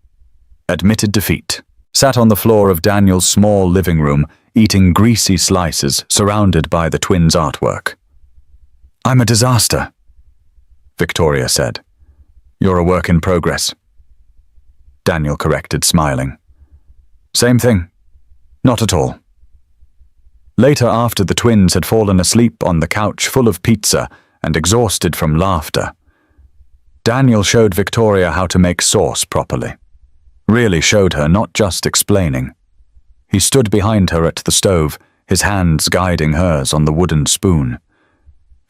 Admitted defeat. Sat on the floor of Daniel's small living room, eating greasy slices, surrounded by the twins' artwork. I'm a disaster, Victoria said. You're a work in progress. Daniel corrected, smiling. Same thing. Not at all. Later, after the twins had fallen asleep on the couch full of pizza and exhausted from laughter, Daniel showed Victoria how to make sauce properly. Really showed her, not just explaining. He stood behind her at the stove, his hands guiding hers on the wooden spoon.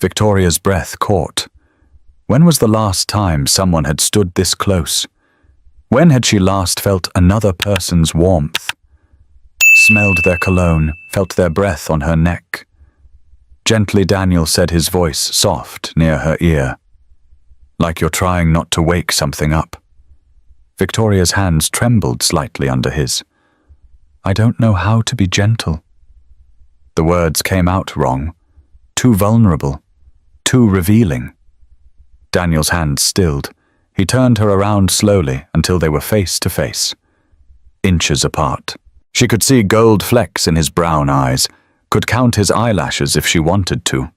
Victoria's breath caught. When was the last time someone had stood this close? When had she last felt another person's warmth? Smelled their cologne, felt their breath on her neck. Gently, Daniel said, his voice soft near her ear. Like you're trying not to wake something up. Victoria's hands trembled slightly under his. I don't know how to be gentle. The words came out wrong, too vulnerable, too revealing. Daniel's hands stilled. He turned her around slowly until they were face to face, inches apart. She could see gold flecks in his brown eyes, could count his eyelashes if she wanted to.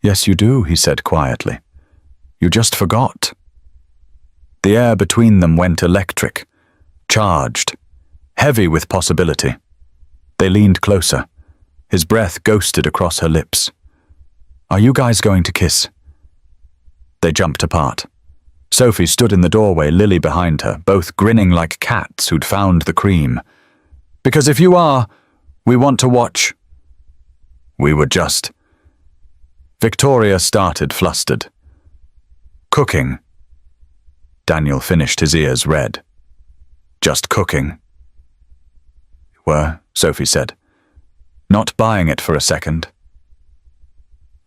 Yes, you do, he said quietly. You just forgot. The air between them went electric, charged, heavy with possibility. They leaned closer. His breath ghosted across her lips. Are you guys going to kiss? They jumped apart. Sophie stood in the doorway, Lily behind her, both grinning like cats who'd found the cream. Because if you are, we want to watch. We were just... Victoria started, flustered. Cooking. Daniel finished, his ears red. Just cooking. Were, Sophie said. Not buying it for a second.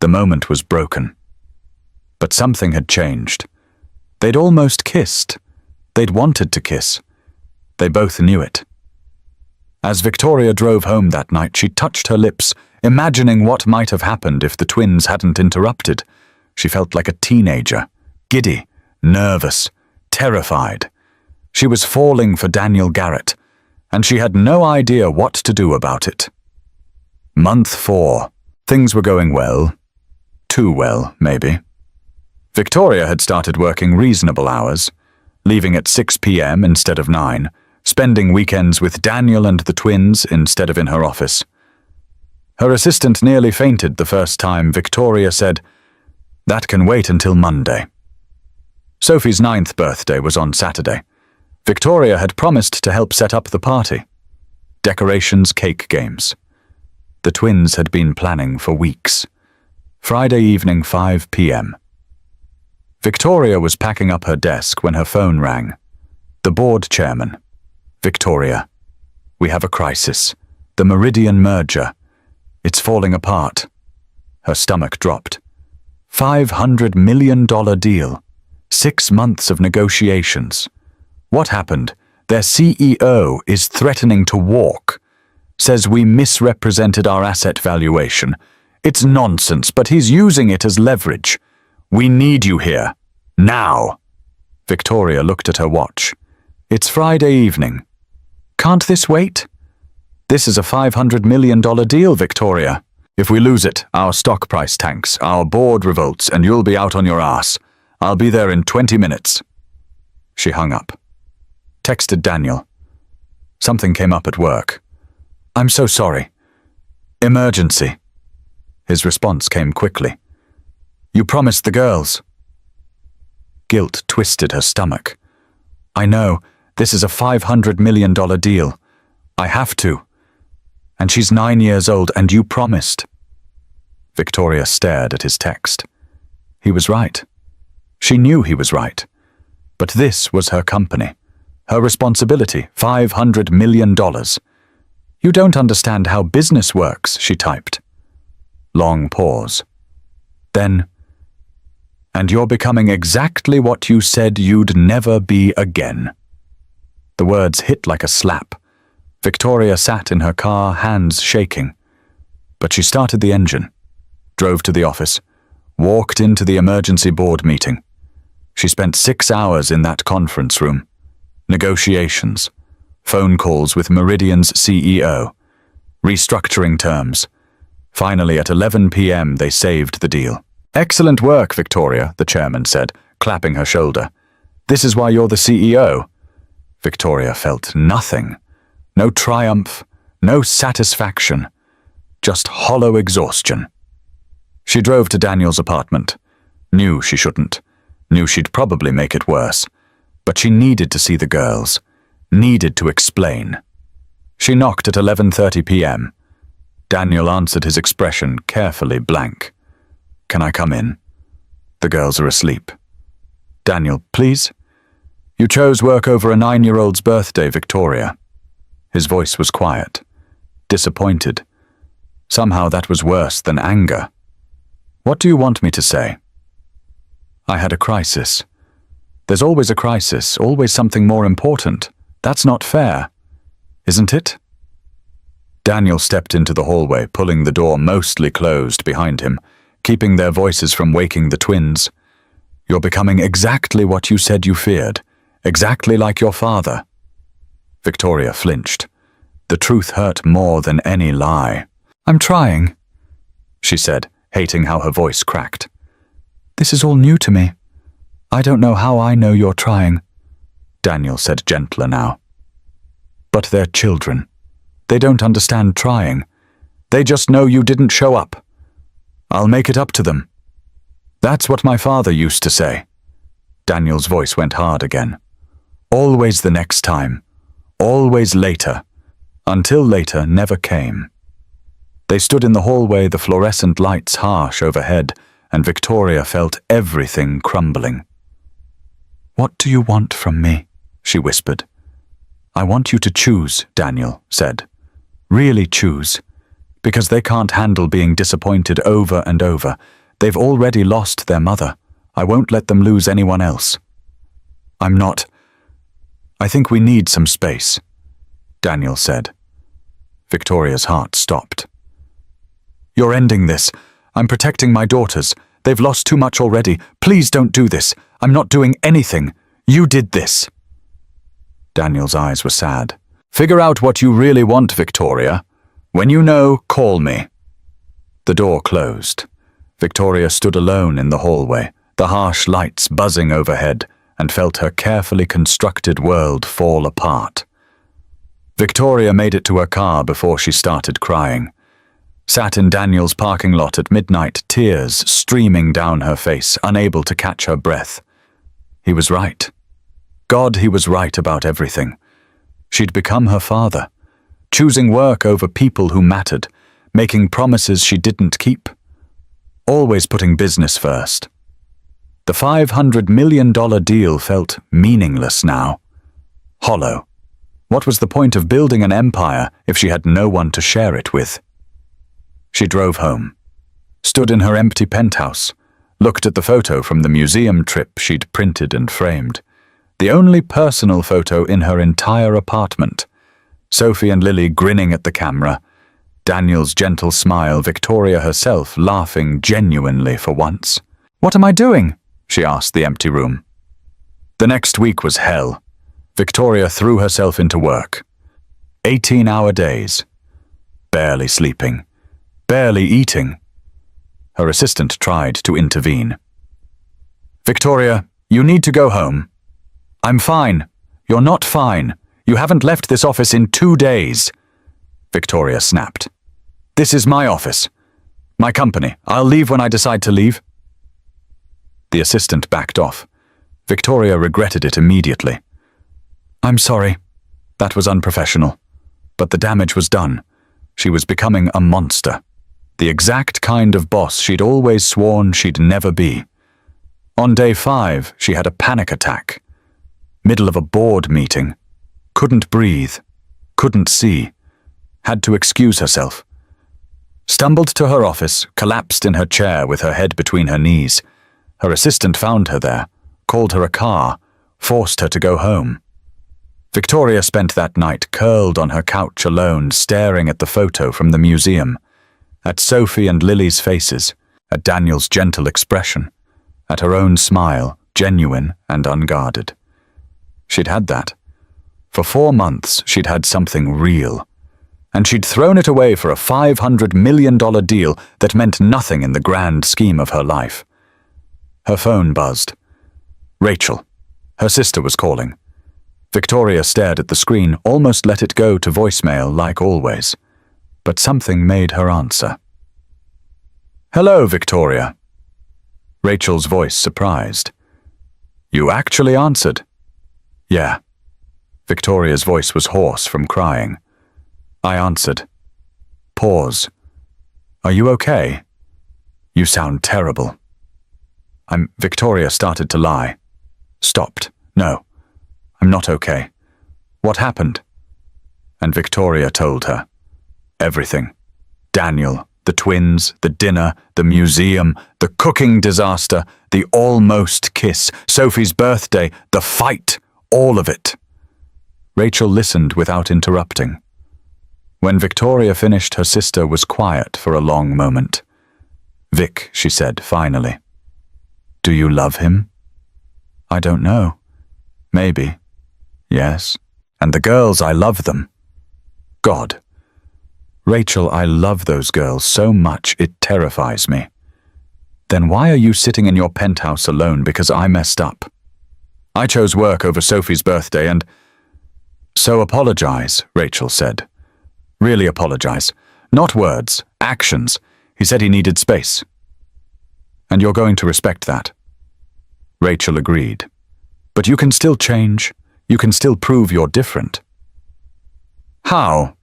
The moment was broken. But something had changed. They'd almost kissed. They'd wanted to kiss. They both knew it. As Victoria drove home that night, she touched her lips, imagining what might have happened if the twins hadn't interrupted. She felt like a teenager, giddy, nervous, terrified. She was falling for Daniel Garrett, and she had no idea what to do about it. Month 4. Things were going well. Too well, maybe. Victoria had started working reasonable hours, leaving at 6 p.m. instead of 9, spending weekends with Daniel and the twins instead of in her office. Her assistant nearly fainted the first time Victoria said, "That can wait until Monday." Sophie's 9th birthday was on Saturday. Victoria had promised to help set up the party. Decorations, cake, games. The twins had been planning for weeks. Friday evening, 5 p.m. Victoria was packing up her desk when her phone rang. The board chairman. Victoria, we have a crisis. The Meridian merger. It's falling apart. Her stomach dropped. $500 million deal. 6 months of negotiations. What happened? Their CEO is threatening to walk. Says we misrepresented our asset valuation. It's nonsense, but he's using it as leverage. We need you here. Now. Victoria looked at her watch. It's Friday evening. Can't this wait? This is a $500 million deal, Victoria. If we lose it, our stock price tanks, our board revolts, and you'll be out on your ass. I'll be there in 20 minutes. She hung up. Texted Daniel. Something came up at work. I'm so sorry. Emergency. His response came quickly. You promised the girls. Guilt twisted her stomach. I know, this is a $500 million deal. I have to. And she's 9 years old, and you promised. Victoria stared at his text. He was right. She knew he was right. But this was her company. Her responsibility, $500 million. You don't understand how business works, she typed. Long pause. Then, and you're becoming exactly what you said you'd never be again. The words hit like a slap. Victoria sat in her car, hands shaking. But she started the engine, drove to the office, walked into the emergency board meeting. She spent 6 hours in that conference room. Negotiations, phone calls with Meridian's CEO, restructuring terms. Finally, at 11 p.m., they saved the deal. Excellent work, Victoria, the chairman said, clapping her shoulder. This is why you're the CEO. Victoria felt nothing. No triumph, no satisfaction, just hollow exhaustion. She drove to Daniel's apartment. Knew she shouldn't. Knew she'd probably make it worse. But she needed to see the girls. Needed to explain. She knocked at 11:30 p.m. Daniel answered, his expression carefully blank. "Can I come in?" "The girls are asleep." "Daniel, please?" "You chose work over a 9-year-old's birthday, Victoria." His voice was quiet, disappointed. Somehow that was worse than anger. "What do you want me to say?" "I had a crisis." "There's always a crisis, always something more important. That's not fair, isn't it?" Daniel stepped into the hallway, pulling the door mostly closed behind him, keeping their voices from waking the twins. "You're becoming exactly what you said you feared, exactly like your father." Victoria flinched. The truth hurt more than any lie. "I'm trying," she said, hating how her voice cracked. "This is all new to me. I don't know how I know you're trying," Daniel said, gentler now. "But they're children. They don't understand trying. They just know you didn't show up. I'll make it up to them." "That's what my father used to say." Daniel's voice went hard again. "Always the next time. Always later." Until later never came. They stood in the hallway, the fluorescent lights harsh overhead, and Victoria felt everything crumbling. "What do you want from me?" she whispered. "I want you to choose," Daniel said. "Really choose. Because they can't handle being disappointed over and over. They've already lost their mother. I won't let them lose anyone else." "I'm not. I think we need some space," Daniel said. Victoria's heart stopped. "You're ending this. I'm protecting my daughters. They've lost too much already. Please don't do this. I'm not doing anything. You did this." Daniel's eyes were sad. "Figure out what you really want, Victoria. When you know, call me." The door closed. Victoria stood alone in the hallway, the harsh lights buzzing overhead, and felt her carefully constructed world fall apart. Victoria made it to her car before she started crying. Sat in Daniel's parking lot at midnight, tears streaming down her face, unable to catch her breath. He was right. God, he was right about everything. She'd become her father, choosing work over people who mattered, making promises she didn't keep, always putting business first. The $500 million deal felt meaningless now. Hollow. What was the point of building an empire if she had no one to share it with? She drove home, stood in her empty penthouse, looked at the photo from the museum trip she'd printed and framed. The only personal photo in her entire apartment. Sophie and Lily grinning at the camera, Daniel's gentle smile, Victoria herself laughing genuinely for once. "What am I doing?" she asked the empty room. The next week was hell. Victoria threw herself into work. 18-hour days. Barely sleeping. Barely eating. Her assistant tried to intervene. "Victoria, you need to go home." "I'm fine." "You're not fine. You haven't left this office in 2 days." Victoria snapped. "This is my office. My company. I'll leave when I decide to leave." The assistant backed off. Victoria regretted it immediately. "I'm sorry. That was unprofessional. But the damage was done. She was becoming a monster. The exact kind of boss she'd always sworn she'd never be. On day 5, she had a panic attack. Middle of a board meeting. Couldn't breathe. Couldn't see. Had to excuse herself. Stumbled to her office, collapsed in her chair with her head between her knees. Her assistant found her there, called her a car, forced her to go home. Victoria spent that night curled on her couch alone, staring at the photo from the museum, at Sophie and Lily's faces, at Daniel's gentle expression, at her own smile, genuine and unguarded. She'd had that. For 4 months, she'd had something real. And she'd thrown it away for a $500 million deal that meant nothing in the grand scheme of her life. Her phone buzzed. Rachel. Her sister was calling. Victoria stared at the screen, almost let it go to voicemail like always. But something made her answer. "Hello, Victoria." Rachel's voice surprised. "You actually answered?" "Yeah." Victoria's voice was hoarse from crying. I answered. Pause. "Are you okay? You sound terrible." Victoria started to lie. Stopped. "No, I'm not okay. What happened?" And Victoria told her. Everything. Daniel, the twins, the dinner, the museum, the cooking disaster, the almost kiss, Sophie's birthday, the fight, all of it. Rachel listened without interrupting. When Victoria finished, her sister was quiet for a long moment. "Vic," she said finally. "Do you love him?" "I don't know. Maybe. Yes. And the girls, I love them. God. Rachel, I love those girls so much it terrifies me." "Then why are you sitting in your penthouse alone because I messed up?" "I chose work over Sophie's birthday and—" "So apologize," Rachel said. "Really apologize. Not words, actions. He said he needed space." "And you're going to respect that?" Rachel agreed. "But you can still change. You can still prove you're different." "How?"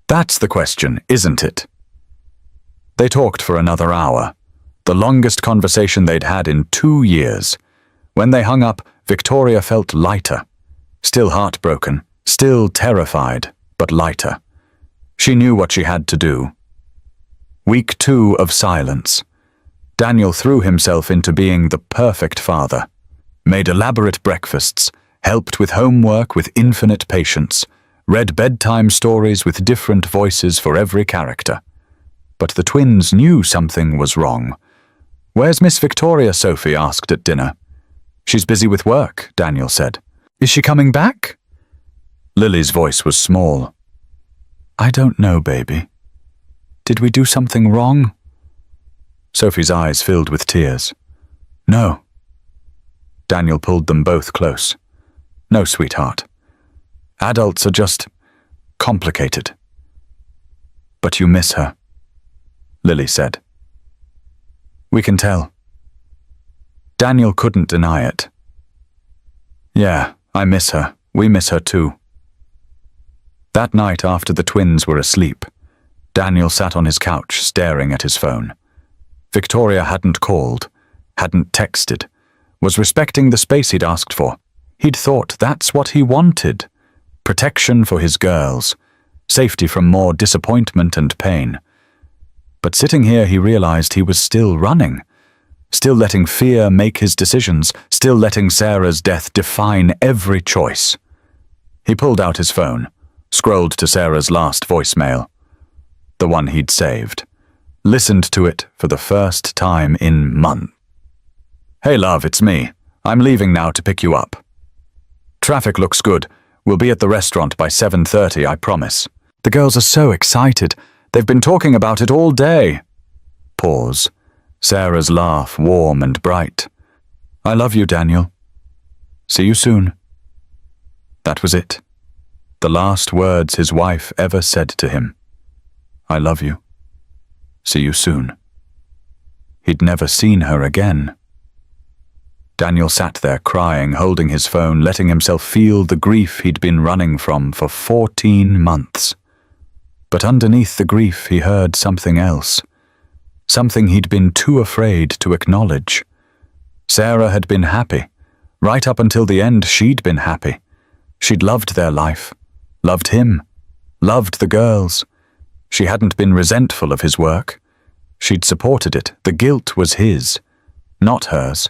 "That's the question, isn't it?" They talked for another hour, the longest conversation they'd had in 2 years. When they hung up, Victoria felt lighter. Still heartbroken, still terrified, but lighter. She knew what she had to do. Week 2 of silence. Daniel threw himself into being the perfect father. Made elaborate breakfasts, helped with homework with infinite patience, read bedtime stories with different voices for every character. But the twins knew something was wrong. "Where's Miss Victoria?" Sophie asked at dinner. "She's busy with work," Daniel said. "Is she coming back?" Lily's voice was small. "I don't know, baby. Did we do something wrong?" Sophie's eyes filled with tears. "No." Daniel pulled them both close. "No, sweetheart. Adults are just complicated." "But you miss her," Lily said. "We can tell." Daniel couldn't deny it. "Yeah, I miss her. We miss her too." That night, after the twins were asleep, Daniel sat on his couch staring at his phone. Victoria hadn't called, hadn't texted, was respecting the space he'd asked for. He'd thought that's what he wanted. Protection for his girls, safety from more disappointment and pain. But sitting here, he realized he was still running, still letting fear make his decisions, still letting Sarah's death define every choice. He pulled out his phone, scrolled to Sarah's last voicemail, the one he'd saved, listened to it for the first time in months. "Hey love, it's me. I'm leaving now to pick you up. Traffic looks good. We'll be at the restaurant by 7:30, I promise. The girls are so excited. They've been talking about it all day." Pause. Sarah's laugh warm and bright. "I love you, Daniel. See you soon." That was it. The last words his wife ever said to him. "I love you. See you soon." He'd never seen her again. Daniel sat there crying, holding his phone, letting himself feel the grief he'd been running from for 14 months. But underneath the grief he heard something else. Something he'd been too afraid to acknowledge. Sarah had been happy. Right up until the end, she'd been happy. She'd loved their life, loved him, loved the girls. She hadn't been resentful of his work. She'd supported it. The guilt was his, not hers.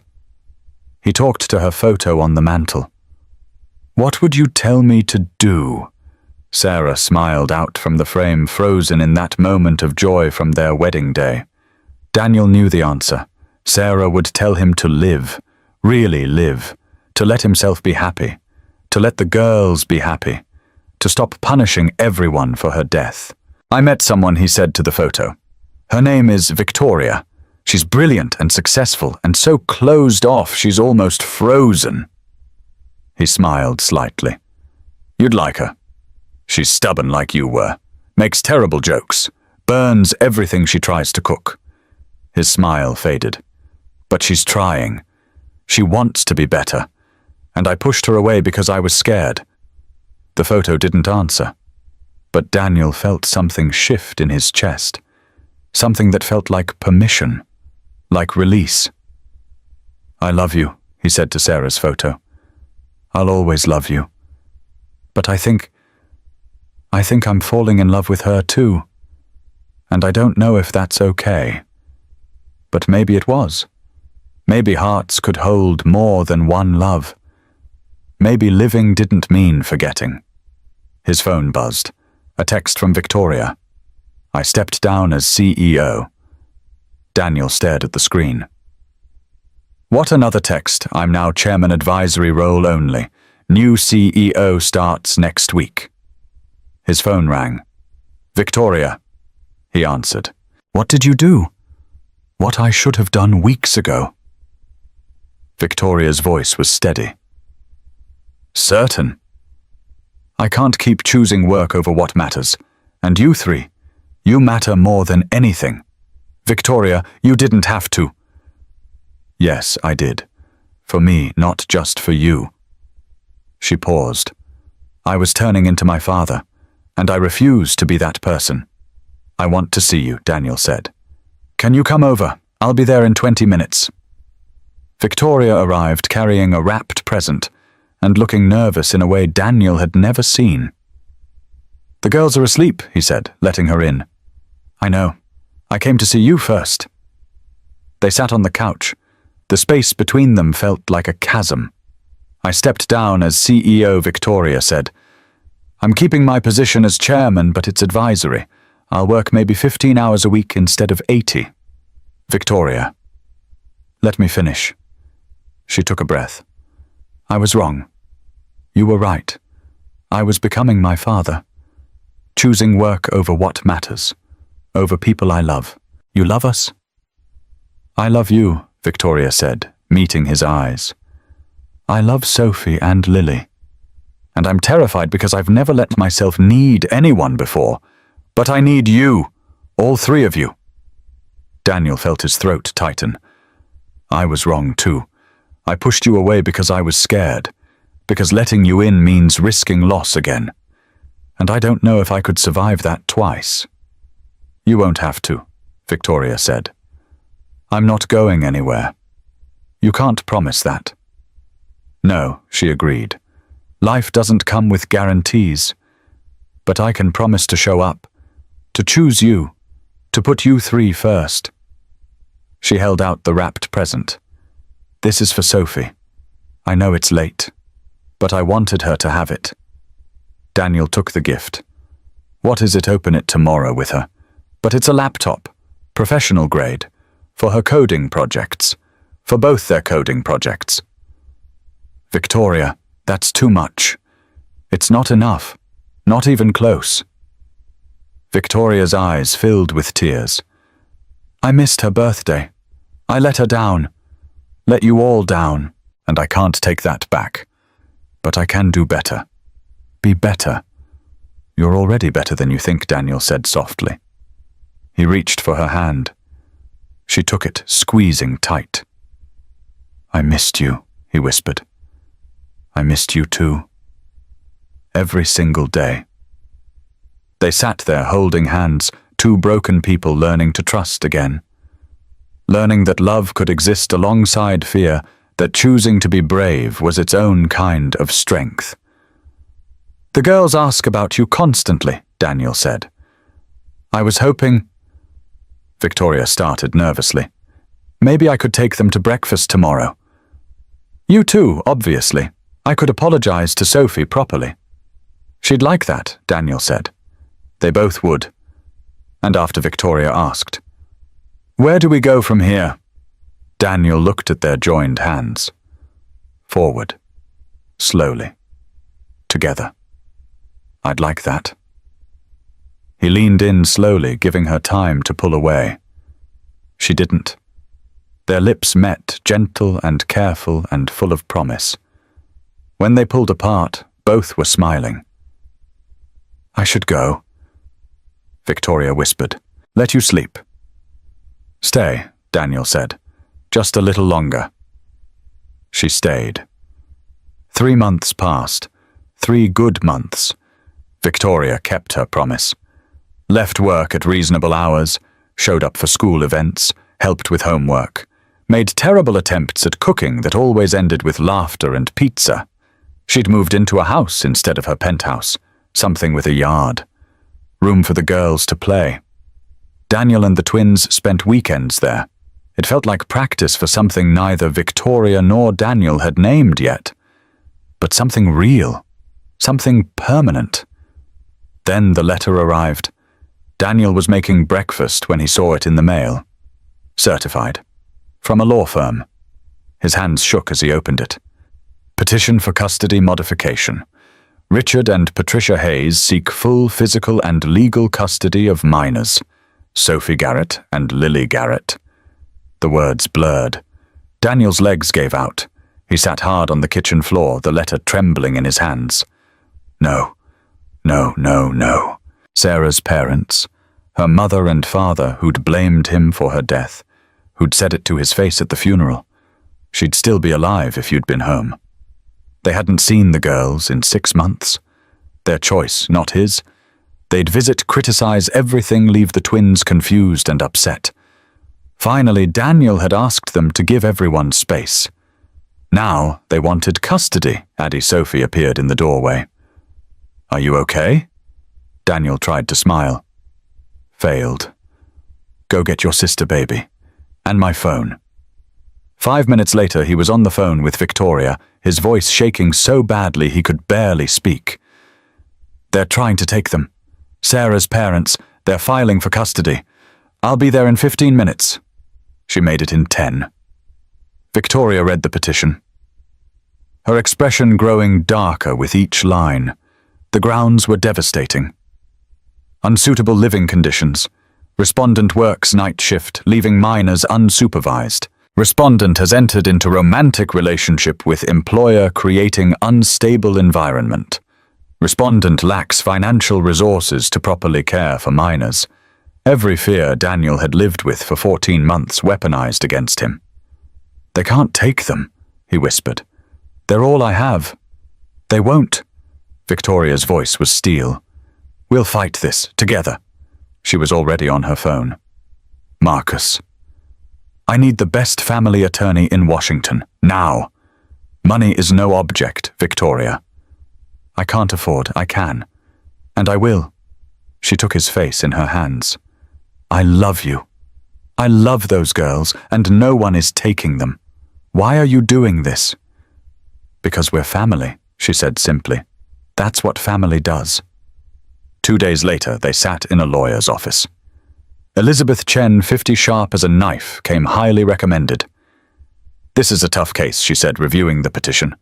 He talked to her photo on the mantel. "What would you tell me to do?" Sarah smiled out from the frame, frozen in that moment of joy from their wedding day. Daniel knew the answer. Sarah would tell him to live, really live, to let himself be happy, to let the girls be happy, to stop punishing everyone for her death. "I met someone," he said to the photo. "Her name is Victoria. She's brilliant and successful and so closed off she's almost frozen." He smiled slightly. You'd like her. She's stubborn like you were, makes terrible jokes, burns everything she tries to cook. His smile faded. But she's trying. She wants to be better. And I pushed her away because I was scared. The photo didn't answer. But Daniel felt something shift in his chest. Something that felt like permission, like release. I love you, he said to Sarah's photo. I'll always love you. But I think I'm falling in love with her too. And I don't know if that's okay. But maybe it was. Maybe hearts could hold more than one love. Maybe living didn't mean forgetting. His phone buzzed. A text from Victoria. I stepped down as CEO. Daniel stared at the screen. What another text. I'm now chairman advisory role only. New CEO starts next week. His phone rang. Victoria, he answered. What did you do? What I should have done weeks ago. Victoria's voice was steady. Certain. I can't keep choosing work over what matters. And you three, you matter more than anything. Victoria, you didn't have to. Yes, I did. For me, not just for you. She paused. I was turning into my father, and I refuse to be that person. I want to see you, Daniel said. Can you come over? I'll be there in 20 minutes. Victoria arrived carrying a wrapped present and looking nervous in a way Daniel had never seen. The girls are asleep, he said, letting her in. I know. I came to see you first. They sat on the couch. The space between them felt like a chasm. I stepped down as CEO, Victoria said. I'm keeping my position as chairman, but it's advisory. I'll work maybe 15 hours a week instead of 80. Victoria. Let me finish. She took a breath. I was wrong. You were right. I was becoming my father. Choosing work over what matters. Over people I love. You love us? I love you, Victoria said, meeting his eyes. I love Sophie and Lily. And I'm terrified because I've never let myself need anyone before. But I need you, all three of you. Daniel felt his throat tighten. I was wrong too. I pushed you away because I was scared, because letting you in means risking loss again. And I don't know if I could survive that twice. You won't have to, Victoria said. I'm not going anywhere. You can't promise that. No, she agreed. Life doesn't come with guarantees. But I can promise to show up, to choose you, to put you three first. She held out the wrapped present. This is for Sophie. I know it's late, but I wanted her to have it. Daniel took the gift. What is it? Open it tomorrow with her. But it's a laptop, professional grade, for her coding projects, for both their coding projects. Victoria, that's too much. It's not enough, not even close. Victoria's eyes filled with tears. I missed her birthday. I let her down, let you all down, and I can't take that back. But I can do better. Be better. You're already better than you think, Daniel said softly. He reached for her hand. She took it, squeezing tight. I missed you, he whispered. I missed you too. Every single day. They sat there holding hands, two broken people learning to trust again. Learning that love could exist alongside fear, that choosing to be brave was its own kind of strength. The girls ask about you constantly, Daniel said. I was hoping... Victoria started nervously. Maybe I could take them to breakfast tomorrow. You too, obviously. I could apologize to Sophie properly. She'd like that, Daniel said. They both would. And after Victoria asked, Where do we go from here? Daniel looked at their joined hands. Forward. Slowly. Together. I'd like that. He leaned in slowly, giving her time to pull away. She didn't. Their lips met, gentle and careful and full of promise. When they pulled apart, both were smiling. "I should go," Victoria whispered. "Let you sleep." "Stay," Daniel said. "Just a little longer." She stayed. 3 months passed. 3 good months. Victoria kept her promise. Left work at reasonable hours, showed up for school events, helped with homework, made terrible attempts at cooking that always ended with laughter and pizza. She'd moved into a house instead of her penthouse, something with a yard. Room for the girls to play. Daniel and the twins spent weekends there. It felt like practice for something neither Victoria nor Daniel had named yet. But something real. Something permanent. Then the letter arrived. Daniel was making breakfast when he saw it in the mail. Certified. From a law firm. His hands shook as he opened it. Petition for custody modification. Richard and Patricia Hayes seek full physical and legal custody of minors. Sophie Garrett and Lily Garrett. The words blurred. Daniel's legs gave out. He sat hard on the kitchen floor, the letter trembling in his hands. No. No, no, no. Sarah's parents, her mother and father who'd blamed him for her death, who'd said it to his face at the funeral. She'd still be alive if you'd been home. They hadn't seen the girls in 6 months. Their choice, not his. They'd visit, criticize everything, leave the twins confused and upset. Finally, Daniel had asked them to give everyone space. Now they wanted custody. Addie Sophie appeared in the doorway. "Are you okay?" Daniel tried to smile. Failed. "Go get your sister, baby. And my phone." 5 minutes later, he was on the phone with Victoria, his voice shaking so badly he could barely speak. "They're trying to take them. Sarah's parents, they're filing for custody. I'll be there in 15 minutes. She made it in 10. Victoria read the petition. Her expression growing darker with each line. The grounds were devastating. Unsuitable living conditions. Respondent works night shift, leaving minors unsupervised. Respondent has entered into romantic relationship with employer, creating unstable environment. Respondent lacks financial resources to properly care for minors. Every fear Daniel had lived with for 14 months weaponized against him. "They can't take them," he whispered. "They're all I have." "They won't." Victoria's voice was steel. "We'll fight this, together." She was already on her phone. "Marcus. I need the best family attorney in Washington, now. Money is no object, Victoria. I can't afford, I can. And I will." She took his face in her hands. "I love you. I love those girls, and no one is taking them. Why are you doing this?" "Because we're family," she said simply. "That's what family does." 2 days later, they sat in a lawyer's office. Elizabeth Chen, 50 sharp as a knife, came highly recommended. "This is a tough case," she said, reviewing the petition.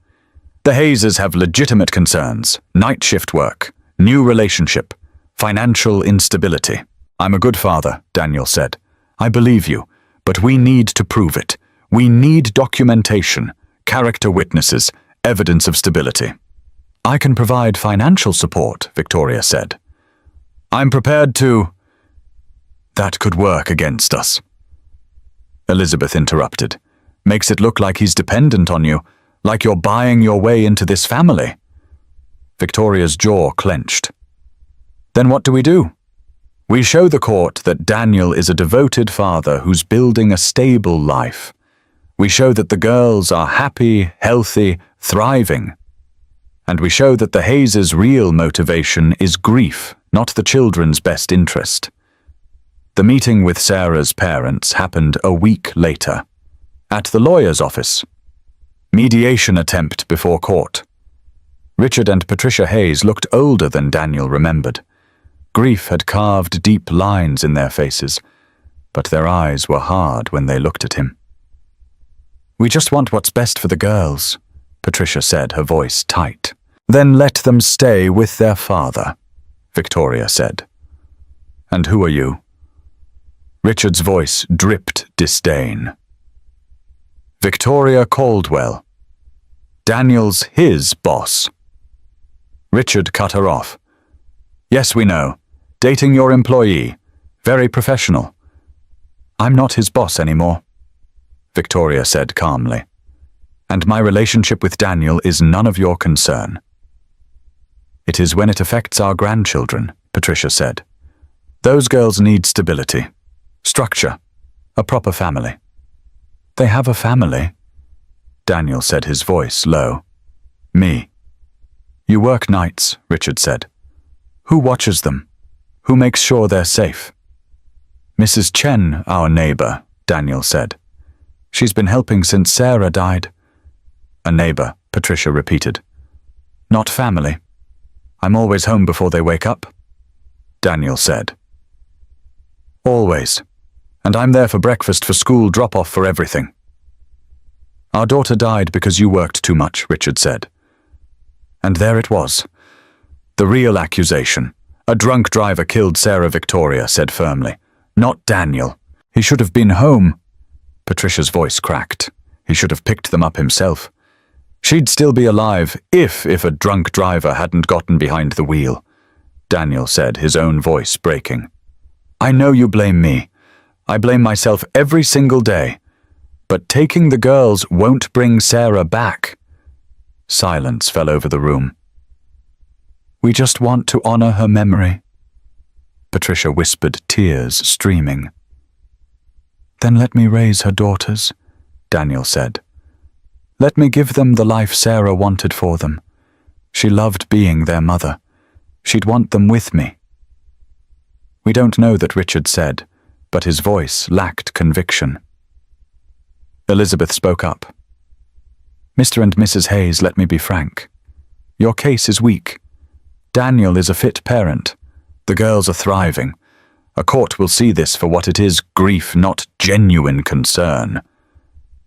"The Hayeses have legitimate concerns, night shift work, new relationship, financial instability." "I'm a good father," Daniel said. "I believe you, but we need to prove it. We need documentation, character witnesses, evidence of stability." "I can provide financial support," Victoria said. "I'm prepared to—" "That could work against us." Elizabeth interrupted. "Makes it look like he's dependent on you, like you're buying your way into this family." Victoria's jaw clenched. "Then what do we do?" "We show the court that Daniel is a devoted father who's building a stable life. We show that the girls are happy, healthy, thriving. And we show that the Hayeses' real motivation is grief, not the children's best interest." The meeting with Sarah's parents happened a week later. At the lawyer's office. Mediation attempt before court. Richard and Patricia Hayes looked older than Daniel remembered. Grief had carved deep lines in their faces, but their eyes were hard when they looked at him. "We just want what's best for the girls," Patricia said, her voice tight. "Then let them stay with their father," Victoria said. "And who are you?" Richard's voice dripped disdain. "Victoria Caldwell." Daniel's his boss. Richard cut her off. Yes, we know. Dating your employee. Very professional. I'm not his boss anymore, Victoria said calmly. And my relationship with Daniel is none of your concern. It is when it affects our grandchildren, Patricia said. Those girls need stability, structure, a proper family. They have a family, Daniel said, his voice low. Me. You work nights, Richard said. Who watches them? Who makes sure they're safe? Mrs. Chen, our neighbor, Daniel said. She's been helping since Sarah died. A neighbor, Patricia repeated. Not family. I'm always home before they wake up, Daniel said. Always. And I'm there for breakfast, for school, drop-off, for everything. Our daughter died because you worked too much, Richard said. And there it was. The real accusation. A drunk driver killed Sarah, Victoria said firmly. Not Daniel. He should have been home. Patricia's voice cracked. He should have picked them up himself. She'd still be alive if a drunk driver hadn't gotten behind the wheel, Daniel said, his own voice breaking. I know you blame me. I blame myself every single day. But taking the girls won't bring Sarah back. Silence fell over the room. We just want to honor her memory, Patricia whispered, tears streaming. Then let me raise her daughters, Daniel said. Let me give them the life Sarah wanted for them. She loved being their mother. She'd want them with me. We don't know that Richard said, but his voice lacked conviction. Elizabeth spoke up. Mr. and Mrs. Hayes, let me be frank. Your case is weak. Daniel is a fit parent. The girls are thriving. A court will see this for what it is, grief, not genuine concern.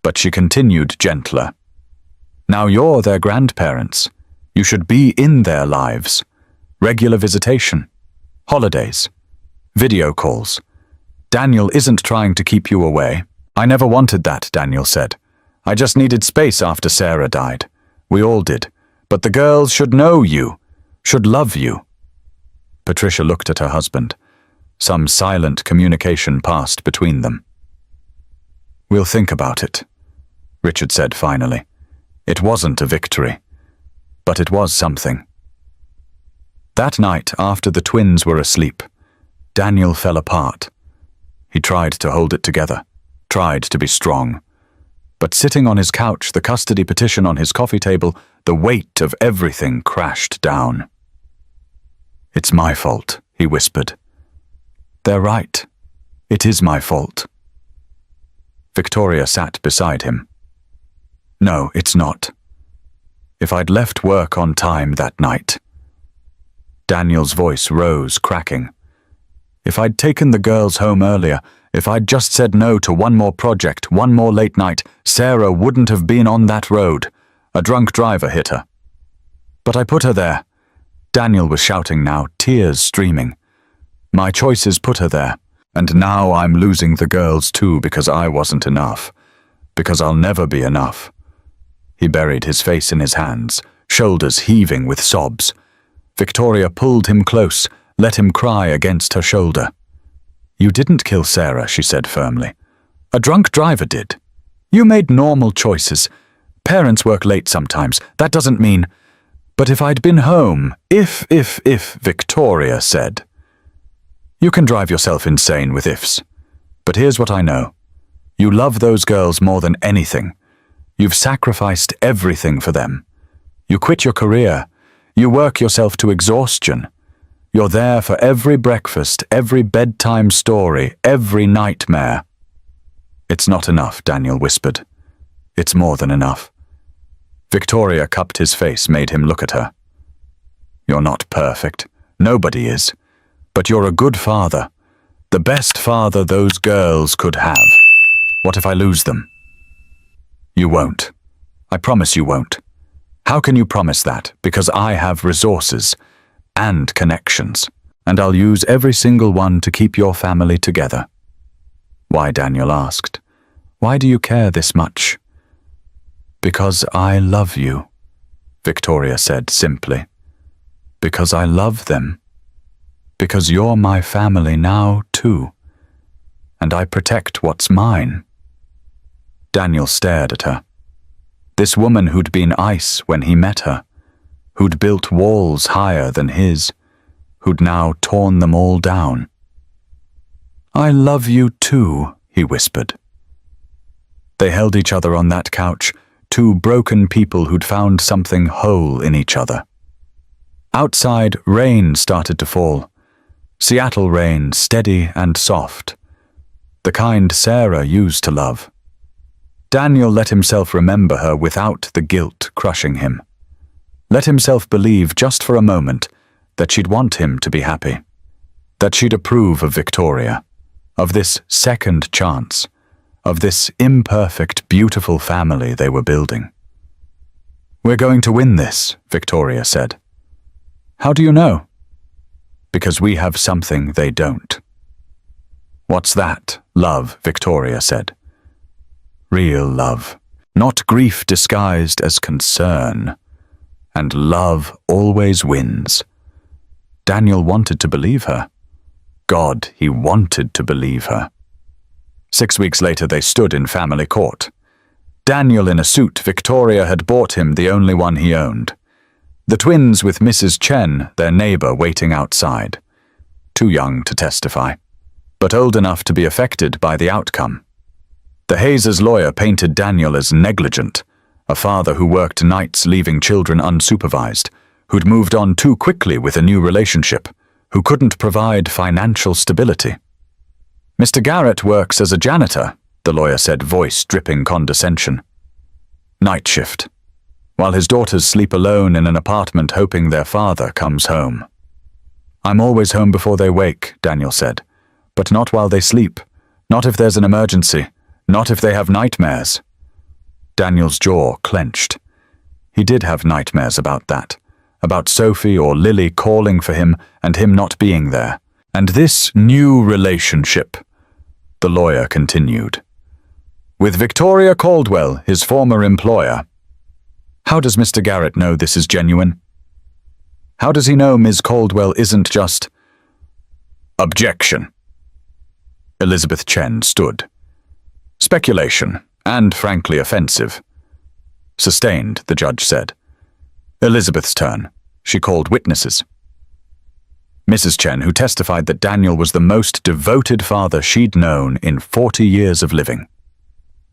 But she continued gentler. Now you're their grandparents. You should be in their lives. Regular visitation. Holidays. Video calls. Daniel isn't trying to keep you away. I never wanted that, Daniel said. I just needed space after Sarah died. We all did. But the girls should know you, should love you. Patricia looked at her husband. Some silent communication passed between them. We'll think about it, Richard said finally. It wasn't a victory, but it was something. That night, after the twins were asleep, Daniel fell apart. He tried to hold it together, tried to be strong. But sitting on his couch, the custody petition on his coffee table, the weight of everything crashed down. It's my fault, he whispered. They're right. It is my fault. Victoria sat beside him. No, it's not. If I'd left work on time that night. Daniel's voice rose, cracking. If I'd taken the girls home earlier, if I'd just said no to one more project, one more late night, Sarah wouldn't have been on that road. A drunk driver hit her. But I put her there. Daniel was shouting now, tears streaming. My choices put her there, and now I'm losing the girls too because I wasn't enough. Because I'll never be enough. He buried his face in his hands, shoulders heaving with sobs. Victoria pulled him close, let him cry against her shoulder. You didn't kill Sarah, she said firmly. A drunk driver did. You made normal choices. Parents work late sometimes. That doesn't mean... But if I'd been home, if, Victoria said. You can drive yourself insane with ifs. But here's what I know. You love those girls more than anything. You've sacrificed everything for them. You quit your career. You work yourself to exhaustion. You're there for every breakfast, every bedtime story, every nightmare. It's not enough, Daniel whispered. It's more than enough. Victoria cupped his face, made him look at her. You're not perfect. Nobody is. But you're a good father. The best father those girls could have. What if I lose them? You won't. I promise you won't. How can you promise that? Because I have resources and connections, and I'll use every single one to keep your family together. Why, Daniel asked. Why do you care this much? Because I love you. Victoria said simply. Because I love them. Because you're my family now, too. And I protect what's mine. Daniel stared at her. This woman who'd been ice when he met her, who'd built walls higher than his, who'd now torn them all down. I love you too, he whispered. They held each other on that couch, two broken people who'd found something whole in each other. Outside, rain started to fall. Seattle rain, steady and soft. The kind Sarah used to love. Daniel let himself remember her without the guilt crushing him. Let himself believe just for a moment that she'd want him to be happy. That she'd approve of Victoria, of this second chance, of this imperfect, beautiful family they were building. We're going to win this, Victoria said. How do you know? Because we have something they don't. What's that? Love, Victoria said. Real love, not grief disguised as concern. And love always wins. Daniel wanted to believe her. God, he wanted to believe her. 6 weeks later they stood in family court. Daniel in a suit Victoria had bought him, the only one he owned. The twins with Mrs. Chen, their neighbor, waiting outside. Too young to testify, but old enough to be affected by the outcome. The Hayes' lawyer painted Daniel as negligent, a father who worked nights leaving children unsupervised, who'd moved on too quickly with a new relationship, who couldn't provide financial stability. Mr. Garrett works as a janitor, the lawyer said, voice dripping condescension. Night shift, while his daughters sleep alone in an apartment hoping their father comes home. I'm always home before they wake, Daniel said, but not while they sleep, not if there's an emergency, not if they have nightmares. Daniel's jaw clenched. He did have nightmares about that, about Sophie or Lily calling for him and him not being there. And this new relationship, the lawyer continued. With Victoria Caldwell, his former employer. How does Mr. Garrett know this is genuine? How does he know Ms. Caldwell isn't just... Objection. Elizabeth Chen stood. Speculation, and frankly offensive. Sustained, the judge said. Elizabeth's turn. She called witnesses. Mrs. Chen, who testified that Daniel was the most devoted father she'd known in 40 years of living.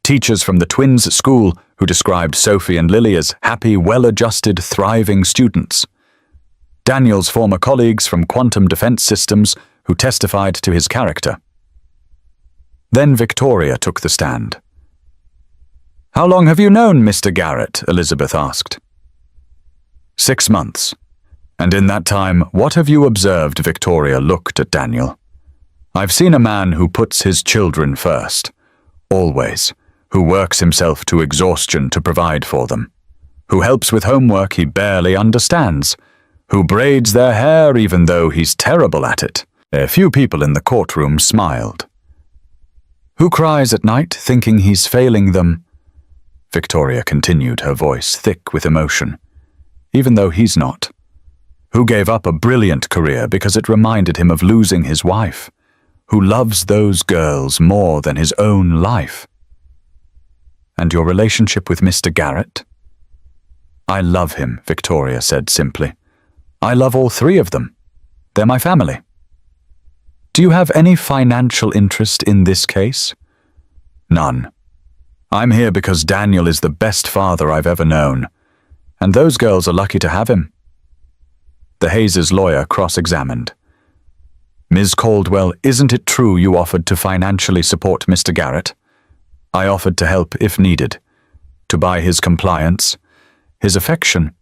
Teachers from the twins' school who described Sophie and Lily as happy, well-adjusted, thriving students. Daniel's former colleagues from Quantum Defense Systems who testified to his character. Then Victoria took the stand. How long have you known Mr. Garrett? Elizabeth asked. 6 months. And in that time, what have you observed? Victoria looked at Daniel. I've seen a man who puts his children first. Always. Who works himself to exhaustion to provide for them. Who helps with homework he barely understands. Who braids their hair even though he's terrible at it. A few people in the courtroom smiled. Who cries at night thinking he's failing them? Victoria continued, her voice thick with emotion. Even though he's not. Who gave up a brilliant career because it reminded him of losing his wife? Who loves those girls more than his own life? And your relationship with Mr. Garrett? I love him, Victoria said simply. I love all three of them. They're my family. Do you have any financial interest in this case? None. I'm here because Daniel is the best father I've ever known, and those girls are lucky to have him. The Hayes' lawyer cross-examined. Ms. Caldwell, isn't it true you offered to financially support Mr. Garrett? I offered to help if needed, to buy his compliance, his affection,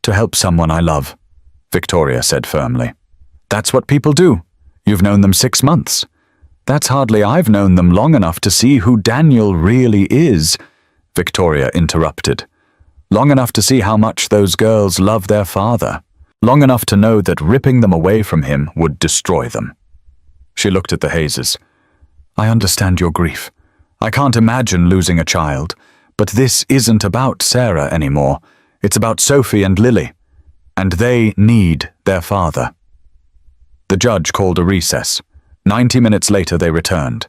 to help someone I love, Victoria said firmly. That's what people do. You've known them 6 months. That's hardly I've known them long enough to see who Daniel really is, Victoria interrupted. Long enough to see how much those girls love their father. Long enough to know that ripping them away from him would destroy them. She looked at the Hayes. I understand your grief. I can't imagine losing a child, but this isn't about Sarah anymore. It's about Sophie and Lily, and they need their father. The judge called a recess. 90 minutes later they returned.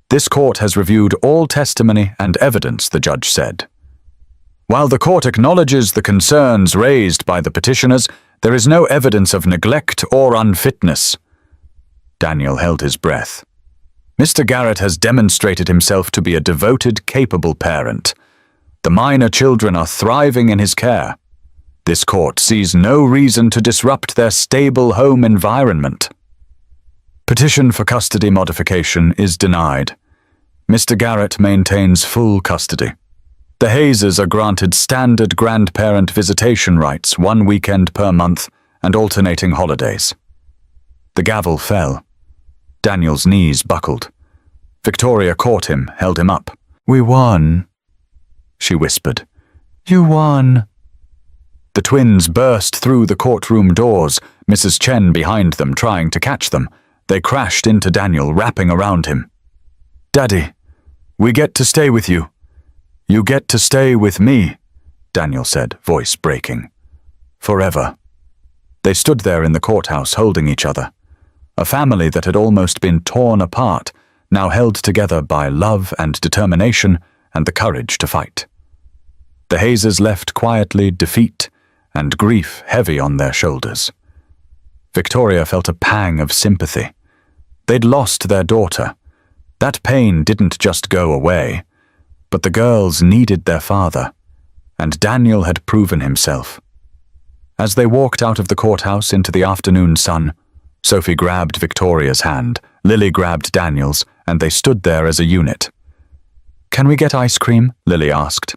This court has reviewed all testimony and evidence, the judge said. While the court acknowledges the concerns raised by the petitioners, there is no evidence of neglect or unfitness. Daniel held his breath. Mr. Garrett has demonstrated himself to be a devoted, capable parent. The minor children are thriving in his care. This court sees no reason to disrupt their stable home environment. Petition for custody modification is denied. Mr. Garrett maintains full custody. The Hayes are granted standard grandparent visitation rights, 1 weekend per month and alternating holidays. The gavel fell. Daniel's knees buckled. Victoria caught him, held him up. "We won," she whispered. "You won." The twins burst through the courtroom doors, Mrs. Chen behind them trying to catch them. They crashed into Daniel, wrapping around him. "Daddy, we get to stay with you. You get to stay with me," Daniel said, voice breaking. "Forever." They stood there in the courthouse holding each other. A family that had almost been torn apart, now held together by love and determination and the courage to fight. The Hayes left quietly, defeat and grief heavy on their shoulders. Victoria felt a pang of sympathy. They'd lost their daughter. That pain didn't just go away, but the girls needed their father, and Daniel had proven himself. As they walked out of the courthouse into the afternoon sun, Sophie grabbed Victoria's hand, Lily grabbed Daniel's, and they stood there as a unit. "Can we get ice cream?" Lily asked.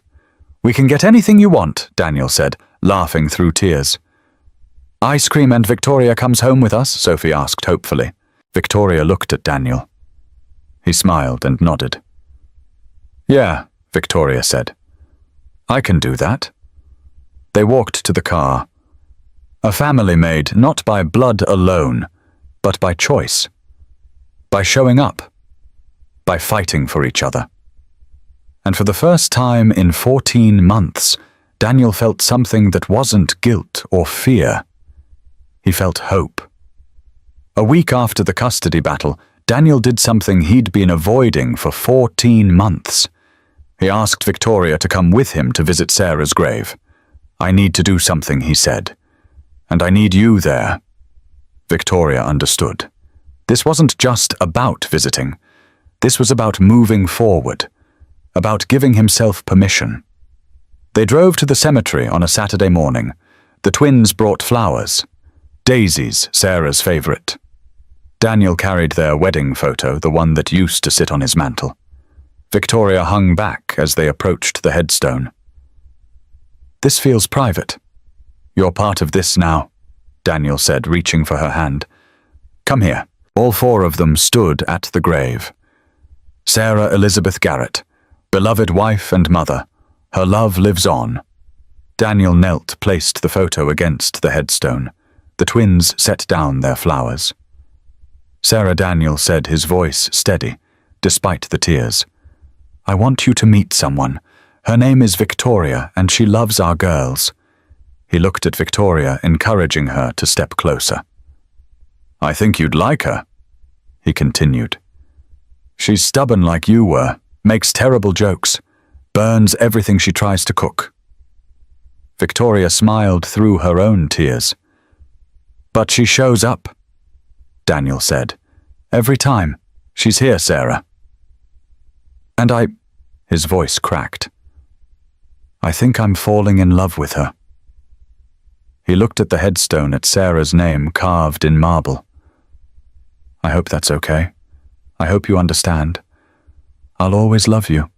"We can get anything you want," Daniel said, laughing through tears. "Ice cream and Victoria comes home with us?" Sophie asked hopefully. Victoria looked at Daniel. He smiled and nodded. "Yeah," Victoria said. "I can do that." They walked to the car. A family made not by blood alone, but by choice. By showing up. By fighting for each other. And for the first time in 14 months, Daniel felt something that wasn't guilt or fear. He felt hope. A week after the custody battle, Daniel did something he'd been avoiding for 14 months. He asked Victoria to come with him to visit Sarah's grave. "I need to do something," he said. "And I need you there." Victoria understood. This wasn't just about visiting. This was about moving forward, about giving himself permission. They drove to the cemetery on a Saturday morning. The twins brought flowers. Daisies, Sarah's favorite. Daniel carried their wedding photo, the one that used to sit on his mantel. Victoria hung back as they approached the headstone. "This feels private. You're part of this now," Daniel said, reaching for her hand. "Come here." All four of them stood at the grave. Sarah Elizabeth Garrett, beloved wife and mother, her love lives on. Daniel knelt, placed the photo against the headstone. The twins set down their flowers. Sarah, Daniel said, his voice steady, despite the tears. "I want you to meet someone. Her name is Victoria, and she loves our girls." He looked at Victoria, encouraging her to step closer. "I think you'd like her," he continued. "She's stubborn like you were, makes terrible jokes, burns everything she tries to cook." Victoria smiled through her own tears. "But she shows up," Daniel said. "Every time. She's here, Sarah." "And his voice cracked. "I think I'm falling in love with her." He looked at the headstone at Sarah's name carved in marble. "I hope that's okay. I hope you understand. I'll always love you.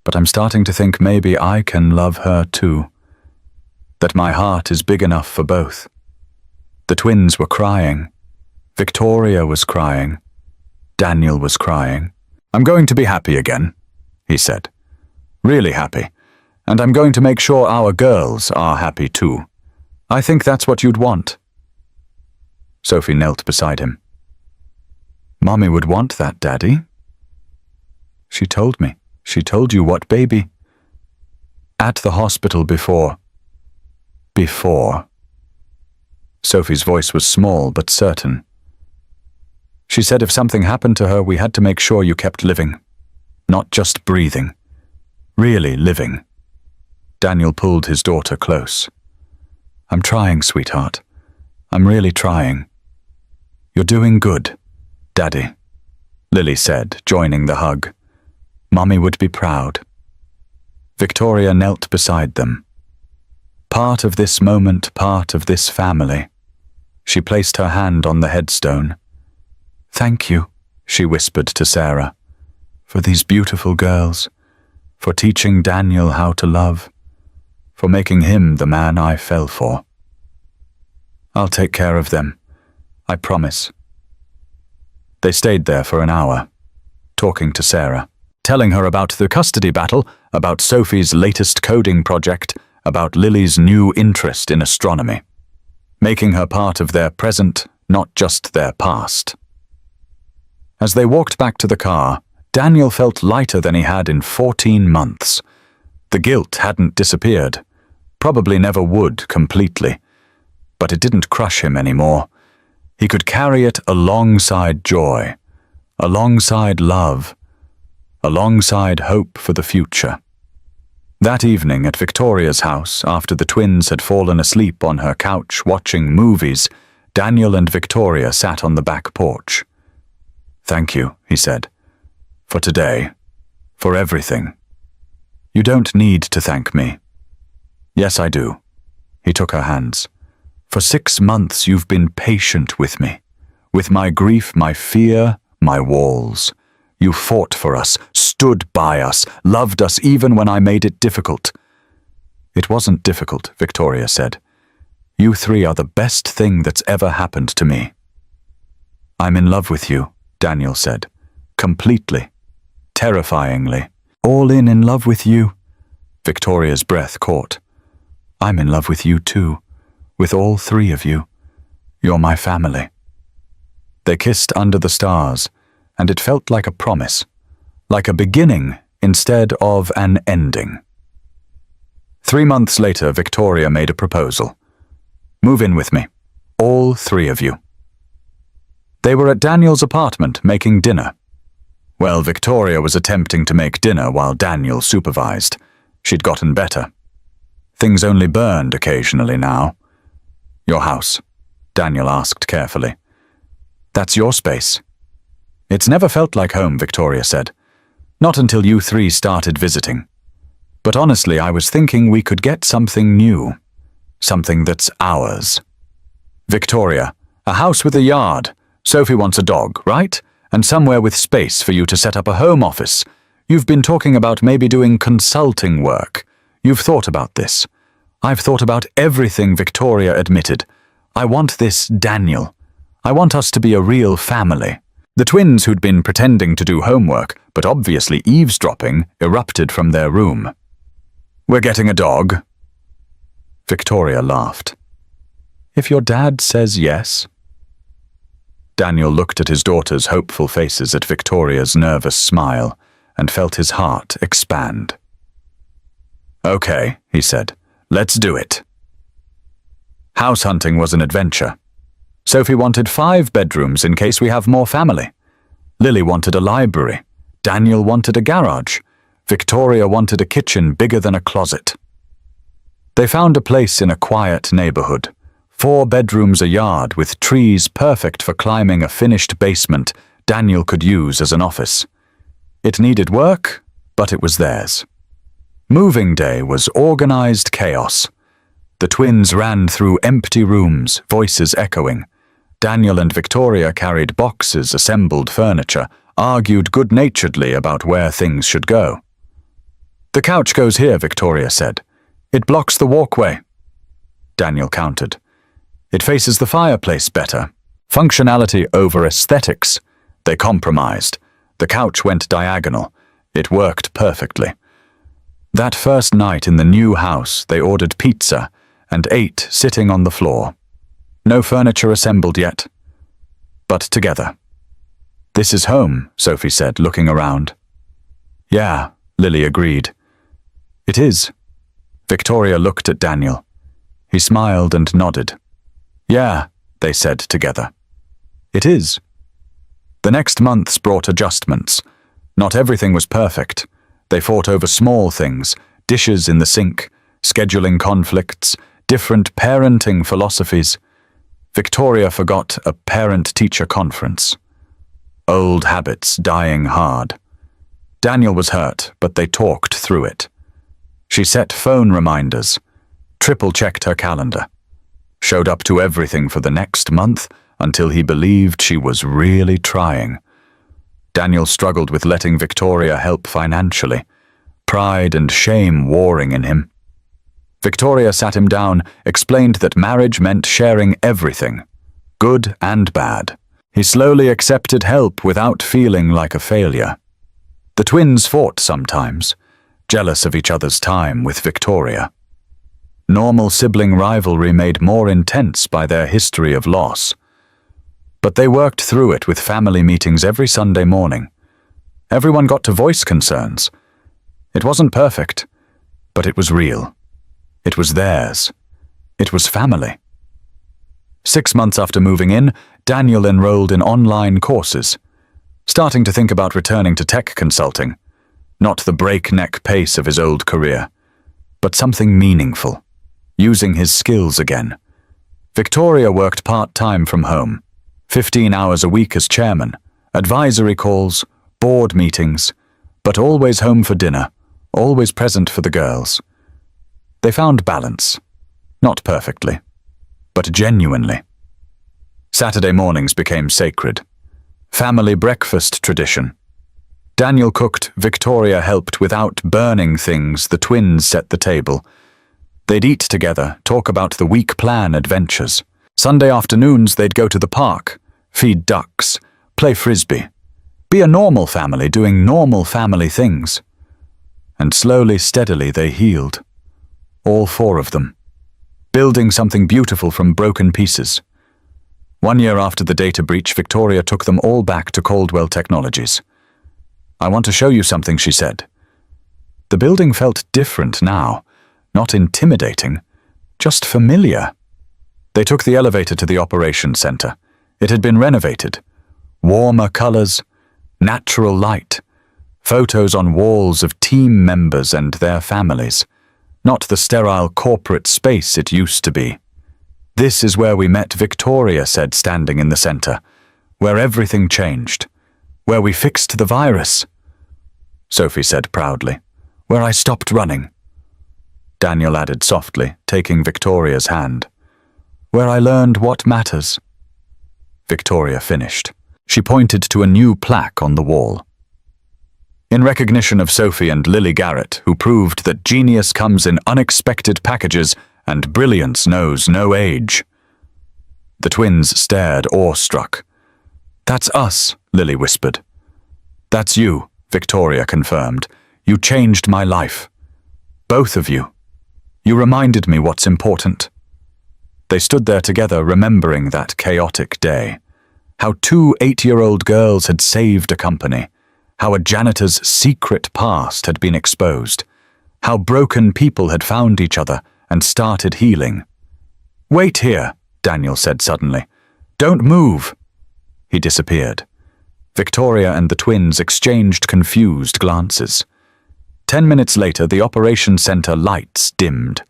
But I'm starting to think maybe I can love her too. That my heart is big enough for both." The twins were crying. Victoria was crying. Daniel was crying. "I'm going to be happy again," he said. "Really happy. And I'm going to make sure our girls are happy too. I think that's what you'd want." Sophie knelt beside him. "Mommy would want that, Daddy." "She told me. She told you what baby?" At the hospital before. Sophie's voice was small but certain. She said if something happened to her, we had to make sure you kept living. Not just breathing. Really living. Daniel pulled his daughter close. I'm trying, sweetheart. I'm really trying. You're doing good, Daddy, Lily said, joining the hug. Mommy would be proud. Victoria knelt beside them. Part of this moment, part of this family. She placed her hand on the headstone. Thank you, she whispered to Sarah, for these beautiful girls, for teaching Daniel how to love, for making him the man I fell for. I'll take care of them, I promise. They stayed there for an hour, talking to Sarah, telling her about the custody battle, about Sophie's latest coding project, about Lily's new interest in astronomy, making her part of their present, not just their past. As they walked back to the car, Daniel felt lighter than he had in 14 months. The guilt hadn't disappeared, probably never would completely, but it didn't crush him anymore. He could carry it alongside joy, alongside love, alongside hope for the future. That evening at Victoria's house, after the twins had fallen asleep on her couch watching movies, Daniel and Victoria sat on the back porch. Thank you, he said, for today, for everything. You don't need to thank me. Yes, I do. He took her hands. For 6 months you've been patient with me, with my grief, my fear, my walls. You fought for us, stood by us, loved us even when I made it difficult. It wasn't difficult, Victoria said. You three are the best thing that's ever happened to me. I'm in love with you, Daniel said. Completely. Terrifyingly. All in love with you. Victoria's breath caught. I'm in love with you too. With all three of you. You're my family. They kissed under the stars, and it felt like a promise, like a beginning instead of an ending. 3 months later, Victoria made a proposal. Move in with me, all three of you. They were at Daniel's apartment making dinner. Well, Victoria was attempting to make dinner while Daniel supervised. She'd gotten better. Things only burned occasionally now. Your house, Daniel asked carefully. That's your space. It's never felt like home, Victoria said. Not until you three started visiting. But honestly, I was thinking we could get something new. Something that's ours. Victoria, a house with a yard. Sophie wants a dog, right? And somewhere with space for you to set up a home office. You've been talking about maybe doing consulting work. You've thought about this. I've thought about everything, Victoria admitted. I want this Daniel. I want us to be a real family. The twins who'd been pretending to do homework, but obviously eavesdropping, erupted from their room. We're getting a dog. Victoria laughed. If your dad says yes. Daniel looked at his daughter's hopeful faces, at Victoria's nervous smile, and felt his heart expand. Okay, he said. Let's do it. House hunting was an adventure. Sophie wanted 5 bedrooms in case we have more family. Lily wanted a library. Daniel wanted a garage. Victoria wanted a kitchen bigger than a closet. They found a place in a quiet neighborhood. 4 bedrooms, a yard with trees perfect for climbing a finished basement Daniel could use as an office. It needed work, but it was theirs. Moving day was organized chaos. The twins ran through empty rooms, voices echoing. Daniel and Victoria carried boxes, assembled furniture, argued good-naturedly about where things should go. The couch goes here, Victoria said. It blocks the walkway. Daniel countered. It faces the fireplace better. Functionality over aesthetics. They compromised. The couch went diagonal. It worked perfectly. That first night in the new house, they ordered pizza and ate sitting on the floor. No furniture assembled yet, but together. This is home, Sophie said, looking around. Yeah, Lily agreed. It is. Victoria looked at Daniel. He smiled and nodded. "Yeah," they said together. "It is." The next months brought adjustments. Not everything was perfect. They fought over small things, dishes in the sink, scheduling conflicts, different parenting philosophies. Victoria forgot a parent-teacher conference. Old habits dying hard. Daniel was hurt, but they talked through it. She set phone reminders, triple-checked her calendar, showed up to everything for the next month until he believed she was really trying. Daniel struggled with letting Victoria help financially, pride and shame warring in him. Victoria sat him down, explained that marriage meant sharing everything, good and bad. He slowly accepted help without feeling like a failure. The twins fought sometimes, jealous of each other's time with Victoria. Normal sibling rivalry made more intense by their history of loss. But they worked through it with family meetings every Sunday morning. Everyone got to voice concerns. It wasn't perfect, but it was real. It was theirs. It was family. 6 months after moving in, Daniel enrolled in online courses, starting to think about returning to tech consulting. Not the breakneck pace of his old career, but something meaningful, using his skills again. Victoria worked part-time from home, 15 hours a week as chairman, advisory calls, board meetings, but always home for dinner, always present for the girls. They found balance, not perfectly, but genuinely. Saturday mornings became sacred. Family breakfast tradition. Daniel cooked, Victoria helped. Without burning things, the twins set the table. They'd eat together, talk about the week plan adventures. Sunday afternoons they'd go to the park, feed ducks, play frisbee. Be a normal family doing normal family things. And slowly, steadily they healed. All 4 of them. Building something beautiful from broken pieces. 1 year after the data breach, Victoria took them all back to Caldwell Technologies. "I want to show you something," she said. The building felt different now, not intimidating, just familiar. They took the elevator to the operations center. It had been renovated. Warmer colors, natural light, photos on walls of team members and their families, not the sterile corporate space it used to be. "This is where we met," Victoria said, standing in the center, "where everything changed, where we fixed the virus." Sophie said proudly, "Where I stopped running." Daniel added softly, taking Victoria's hand, "Where I learned what matters." Victoria finished. She pointed to a new plaque on the wall. In recognition of Sophie and Lily Garrett, who proved that genius comes in unexpected packages and brilliance knows no age. The twins stared, awestruck. "That's us," Lily whispered. "That's you," Victoria confirmed. "You changed my life. Both of you. You reminded me what's important." They stood there together, remembering that chaotic day. How 2 8-year-old girls had saved a company. How a janitor's secret past had been exposed. How broken people had found each other and started healing. "Wait here," Daniel said suddenly. "Don't move." He disappeared. Victoria and the twins exchanged confused glances. 10 minutes later, the operations center lights dimmed.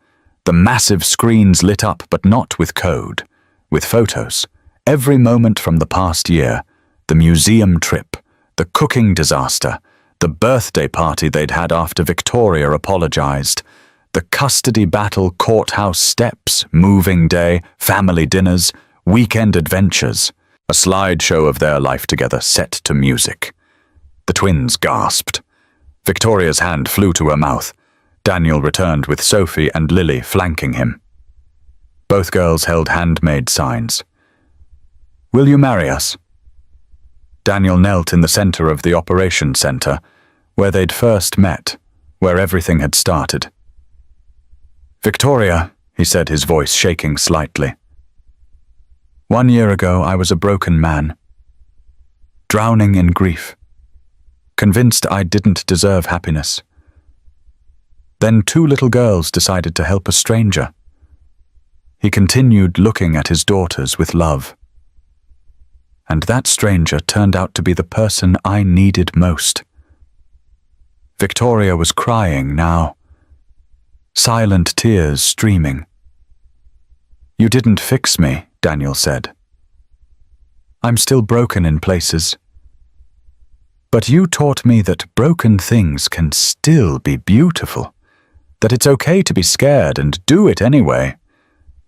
The massive screens lit up, but not with code, with photos. Every moment from the past year, the museum trip, the cooking disaster, the birthday party they'd had after Victoria apologized, the custody battle, courthouse steps, moving day, family dinners, weekend adventures, a slideshow of their life together set to music. The twins gasped. Victoria's hand flew to her mouth. Daniel returned with Sophie and Lily flanking him. Both girls held handmade signs. "Will you marry us?" Daniel knelt in the center of the operations center, where they'd first met, where everything had started. "Victoria," he said, his voice shaking slightly. "1 year ago I was a broken man, drowning in grief, convinced I didn't deserve happiness. Then 2 little girls decided to help a stranger. He continued looking at his daughters with love. And that stranger turned out to be the person I needed most. Victoria was crying now, silent tears streaming. "You didn't fix me," Daniel said. "I'm still broken in places. But you taught me that broken things can still be beautiful, that it's okay to be scared and do it anyway,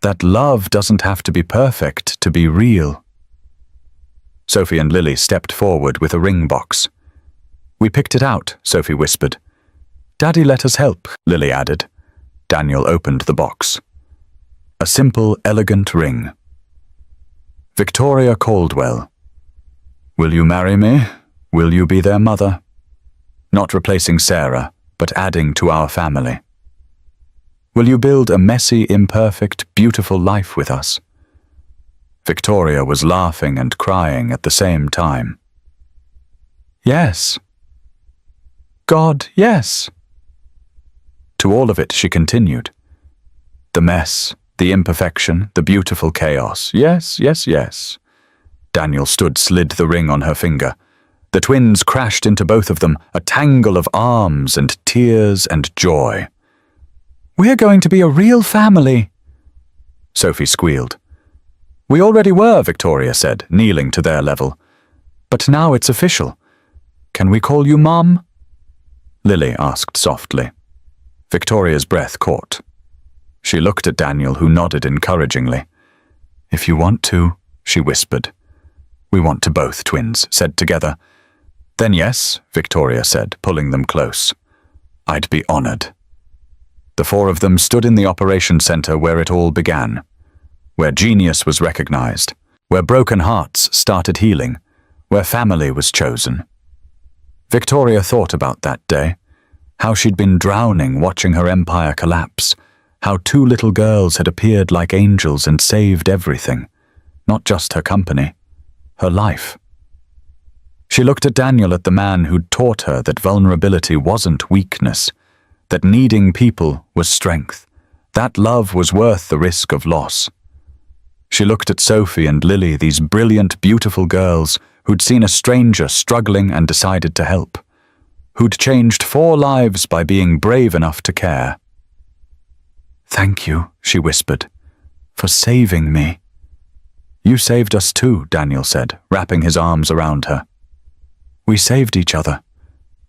that love doesn't have to be perfect to be real." Sophie and Lily stepped forward with a ring box. "We picked it out," Sophie whispered. "Daddy let us help," Lily added. Daniel opened the box. A simple, elegant ring. "Victoria Caldwell. Will you marry me? Will you be their mother? Not replacing Sarah, but adding to our family. Will you build a messy, imperfect, beautiful life with us?" Victoria was laughing and crying at the same time. "Yes. God, yes." To all of it she continued. "The mess, the imperfection, the beautiful chaos. Yes, yes, yes." Daniel slid the ring on her finger. The twins crashed into both of them, a tangle of arms and tears and joy. "We're going to be a real family," Sophie squealed. "We already were," Victoria said, kneeling to their level. "But now it's official. Can we call you Mom?" Lily asked softly. Victoria's breath caught. She looked at Daniel, who nodded encouragingly. "If you want to," she whispered. "We want to," both twins said together. "Then yes," Victoria said, pulling them close. "I'd be honored." The 4 of them stood in the operation center where it all began, where genius was recognized, where broken hearts started healing, where family was chosen. Victoria thought about that day, how she'd been drowning watching her empire collapse, how 2 little girls had appeared like angels and saved everything, not just her company, her life. She looked at Daniel, at the man who'd taught her that vulnerability wasn't weakness, that needing people was strength, that love was worth the risk of loss. She looked at Sophie and Lily, these brilliant, beautiful girls who'd seen a stranger struggling and decided to help, who'd changed 4 lives by being brave enough to care. "Thank you," she whispered, "for saving me." "You saved us too," Daniel said, wrapping his arms around her. "We saved each other."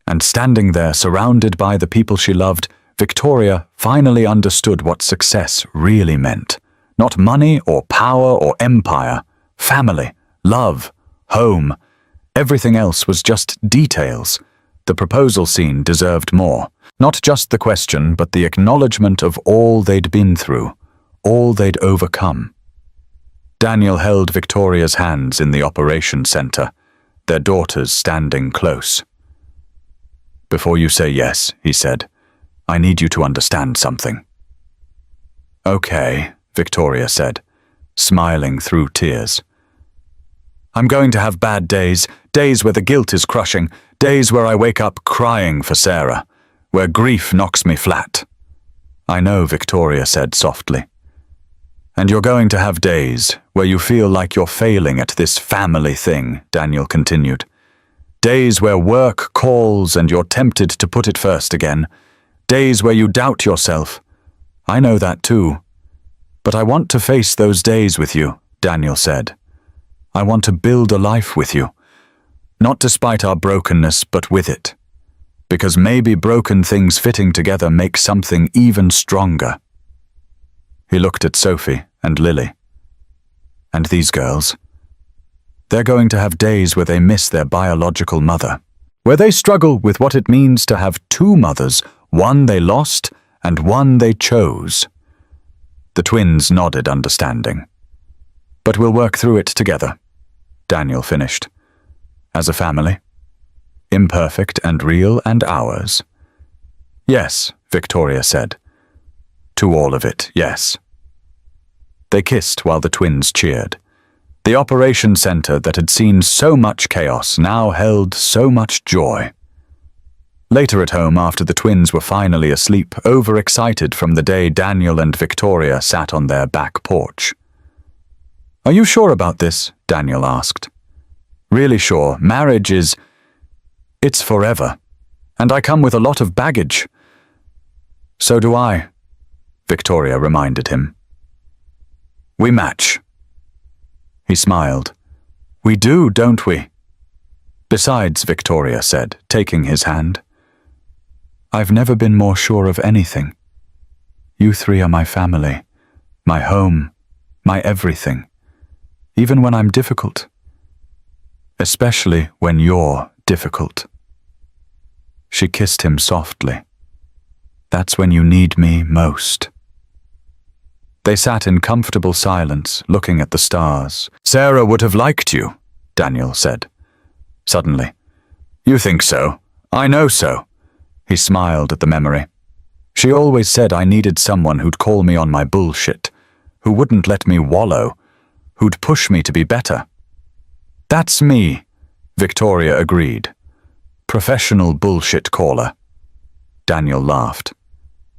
And standing there, surrounded by the people she loved, Victoria finally understood what success really meant. Not money or power or empire, family, love, home. Everything else was just details. The proposal scene deserved more. Not just the question, but the acknowledgement of all they'd been through, all they'd overcome. Daniel held Victoria's hands in the operation center, their daughters standing close. "Before you say yes," he said, "I need you to understand something." "Okay," Victoria said, smiling through tears. "I'm going to have bad days, days where the guilt is crushing, days where I wake up crying for Sarah, where grief knocks me flat." "I know," Victoria said softly. "And you're going to have days where you feel like you're failing at this family thing," Daniel continued. "Days where work calls and you're tempted to put it first again. Days where you doubt yourself. I know that too. But I want to face those days with you," Daniel said. "I want to build a life with you. Not despite our brokenness, but with it. Because maybe broken things fitting together make something even stronger." He looked at Sophie and Lily. "And these girls? They're going to have days where they miss their biological mother, where they struggle with what it means to have 2 mothers, one they lost and one they chose." The twins nodded understanding. "But we'll work through it together," Daniel finished. "As a family. Imperfect and real and ours." "Yes," Victoria said. "To all of it, yes." They kissed while the twins cheered. The operation center that had seen so much chaos now held so much joy. Later at home, after the twins were finally asleep, overexcited from the day Daniel and Victoria sat on their back porch. "Are you sure about this?" Daniel asked. "Really sure. Marriage is... it's forever. And I come with a lot of baggage." "So do I," Victoria reminded him. "We match." He smiled. "We do, don't we?" "Besides," Victoria said, taking his hand, "I've never been more sure of anything. You three are my family, my home, my everything, even when I'm difficult. Especially when you're difficult." She kissed him softly. "That's when you need me most." They sat in comfortable silence, looking at the stars. "Sarah would have liked you," Daniel said. Suddenly, "You think so? I know so." He smiled at the memory. "She always said I needed someone who'd call me on my bullshit, who wouldn't let me wallow, who'd push me to be better." "That's me," Victoria agreed. "Professional bullshit caller." Daniel laughed.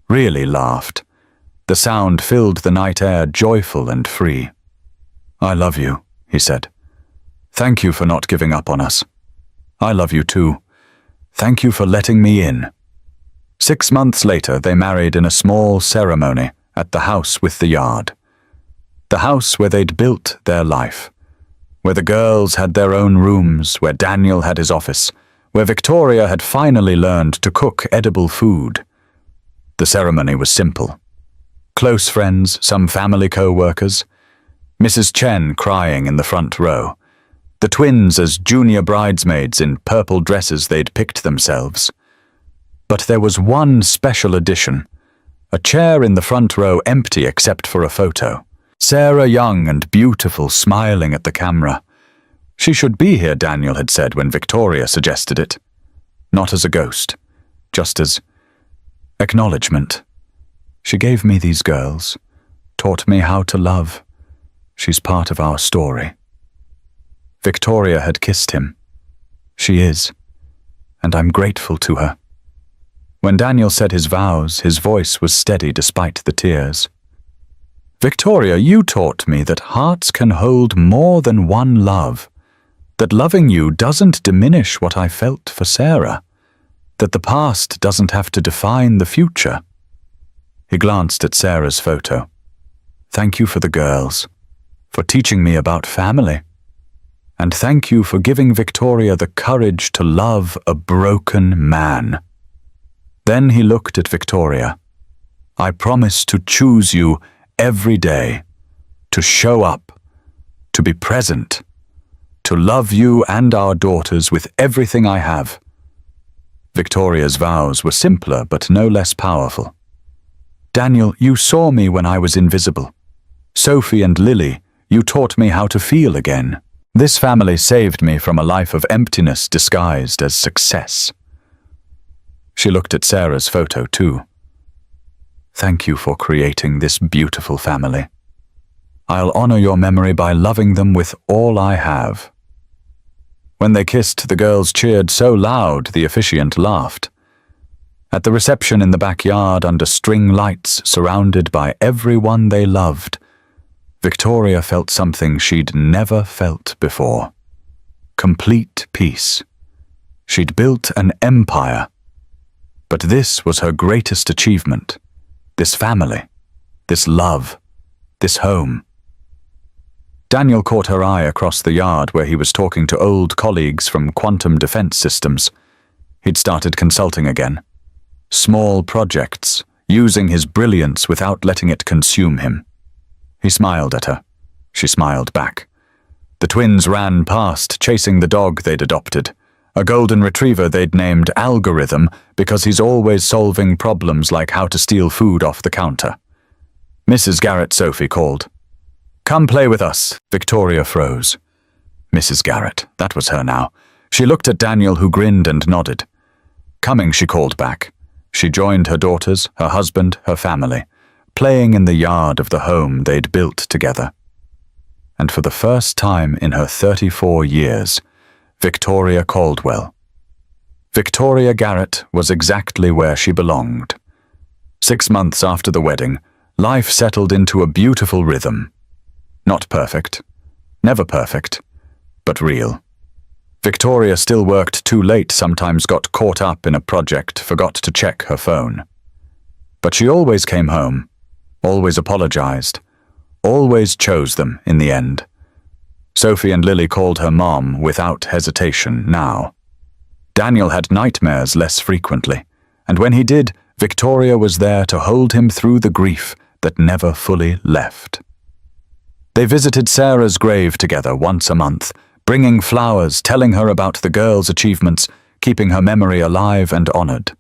Really laughed. The sound filled the night air, joyful and free. "I love you," he said. "Thank you for not giving up on us. I love you too. Thank you for letting me in." 6 months later, they married in a small ceremony at the house with the yard. The house where they'd built their life. Where the girls had their own rooms, where Daniel had his office, where Victoria had finally learned to cook edible food. The ceremony was simple. Close friends, some family co-workers, Mrs. Chen crying in the front row, the twins as junior bridesmaids in purple dresses they'd picked themselves. But there was one special addition, a chair in the front row empty except for a photo. Sarah, young and beautiful, smiling at the camera. She should be here, Daniel had said when Victoria suggested it. Not as a ghost, just as acknowledgement. She gave me these girls, taught me how to love. She's part of our story. Victoria had kissed him. She is, and I'm grateful to her. When Daniel said his vows, his voice was steady despite the tears. "Victoria, you taught me that hearts can hold more than one love, that loving you doesn't diminish what I felt for Sarah, that the past doesn't have to define the future." He glanced at Sarah's photo. "Thank you for the girls, for teaching me about family, and thank you for giving Victoria the courage to love a broken man." Then he looked at Victoria. "I promise to choose you every day, to show up, to be present, to love you and our daughters with everything I have." Victoria's vows were simpler but no less powerful. "Daniel, you saw me when I was invisible. Sophie and Lily, you taught me how to feel again. This family saved me from a life of emptiness disguised as success." She looked at Sarah's photo too. "Thank you for creating this beautiful family. I'll honor your memory by loving them with all I have." When they kissed, the girls cheered so loud the officiant laughed. At the reception in the backyard, under string lights, surrounded by everyone they loved, Victoria felt something she'd never felt before. Complete peace. She'd built an empire. But this was her greatest achievement. This family. This love. This home. Daniel caught her eye across the yard where he was talking to old colleagues from quantum defense systems. He'd started consulting again. Small projects, using his brilliance without letting it consume him. He smiled at her. She smiled back. The twins ran past, chasing the dog they'd adopted, a golden retriever they'd named Algorithm because he's always solving problems like how to steal food off the counter. Mrs. Garrett, Sophie called. "Come play with us." Victoria froze. Mrs. Garrett, that was her now. She looked at Daniel, who grinned and nodded. Coming, she called back. She joined her daughters, her husband, her family, playing in the yard of the home they'd built together. And for the first time in her 34 years, Victoria Caldwell Victoria Garrett was exactly where she belonged. 6 months after the wedding, life settled into a beautiful rhythm. Not perfect, never perfect, but real. Victoria still worked too late, sometimes got caught up in a project, forgot to check her phone. But she always came home, always apologized, always chose them in the end. Sophie and Lily called her mom without hesitation now. Daniel had nightmares less frequently, and when he did, Victoria was there to hold him through the grief that never fully left. They visited Sarah's grave together once a month, bringing flowers, telling her about the girl's achievements, keeping her memory alive and honored.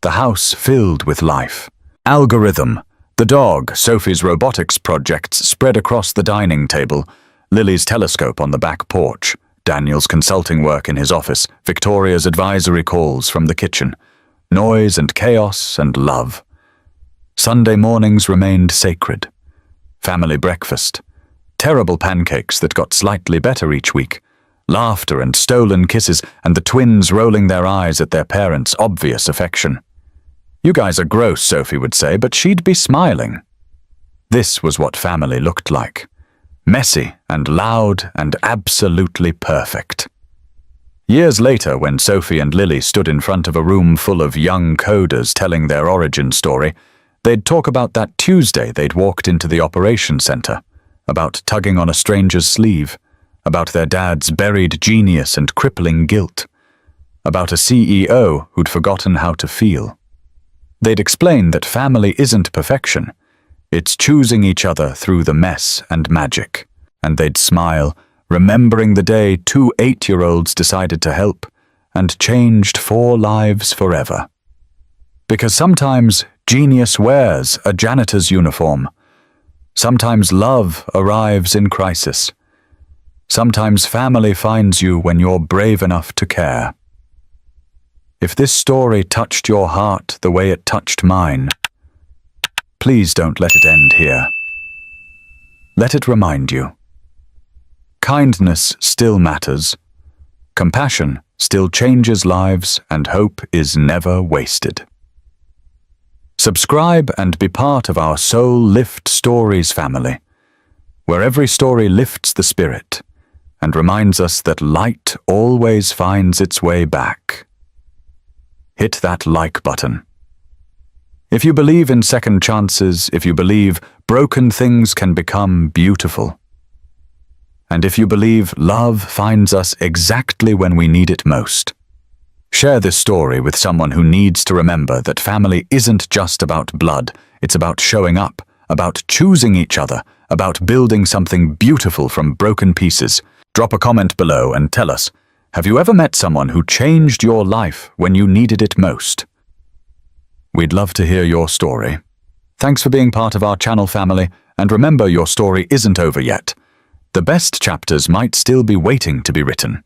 The house filled with life. Algorithm, the dog, Sophie's robotics projects spread across the dining table, Lily's telescope on the back porch, Daniel's consulting work in his office, Victoria's advisory calls from the kitchen, noise and chaos and love. Sunday mornings remained sacred. Family breakfast, terrible pancakes that got slightly better each week, laughter and stolen kisses, and the twins rolling their eyes at their parents' obvious affection. "You guys are gross," Sophie would say, but she'd be smiling. This was what family looked like. Messy and loud and absolutely perfect. Years later, when Sophie and Lily stood in front of a room full of young coders telling their origin story, they'd talk about that Tuesday they'd walked into the operations center, about tugging on a stranger's sleeve, about their dad's buried genius and crippling guilt, about a CEO who'd forgotten how to feel. They'd explain that family isn't perfection. It's choosing each other through the mess and magic. And they'd smile, remembering the day 2 8-year-olds decided to help and changed 4 lives forever. Because sometimes genius wears a janitor's uniform. Sometimes love arrives in crisis. Sometimes family finds you when you're brave enough to care. If this story touched your heart the way it touched mine, please don't let it end here. Let it remind you. Kindness still matters. Compassion still changes lives, and hope is never wasted. Subscribe and be part of our Soul Lift Stories family, where every story lifts the spirit and reminds us that light always finds its way back. Hit that like button. If you believe in second chances, if you believe broken things can become beautiful, and if you believe love finds us exactly when we need it most, share this story with someone who needs to remember that family isn't just about blood, it's about showing up, about choosing each other, about building something beautiful from broken pieces. Drop a comment below and tell us, have you ever met someone who changed your life when you needed it most? We'd love to hear your story. Thanks for being part of our channel, family, and remember, your story isn't over yet. The best chapters might still be waiting to be written.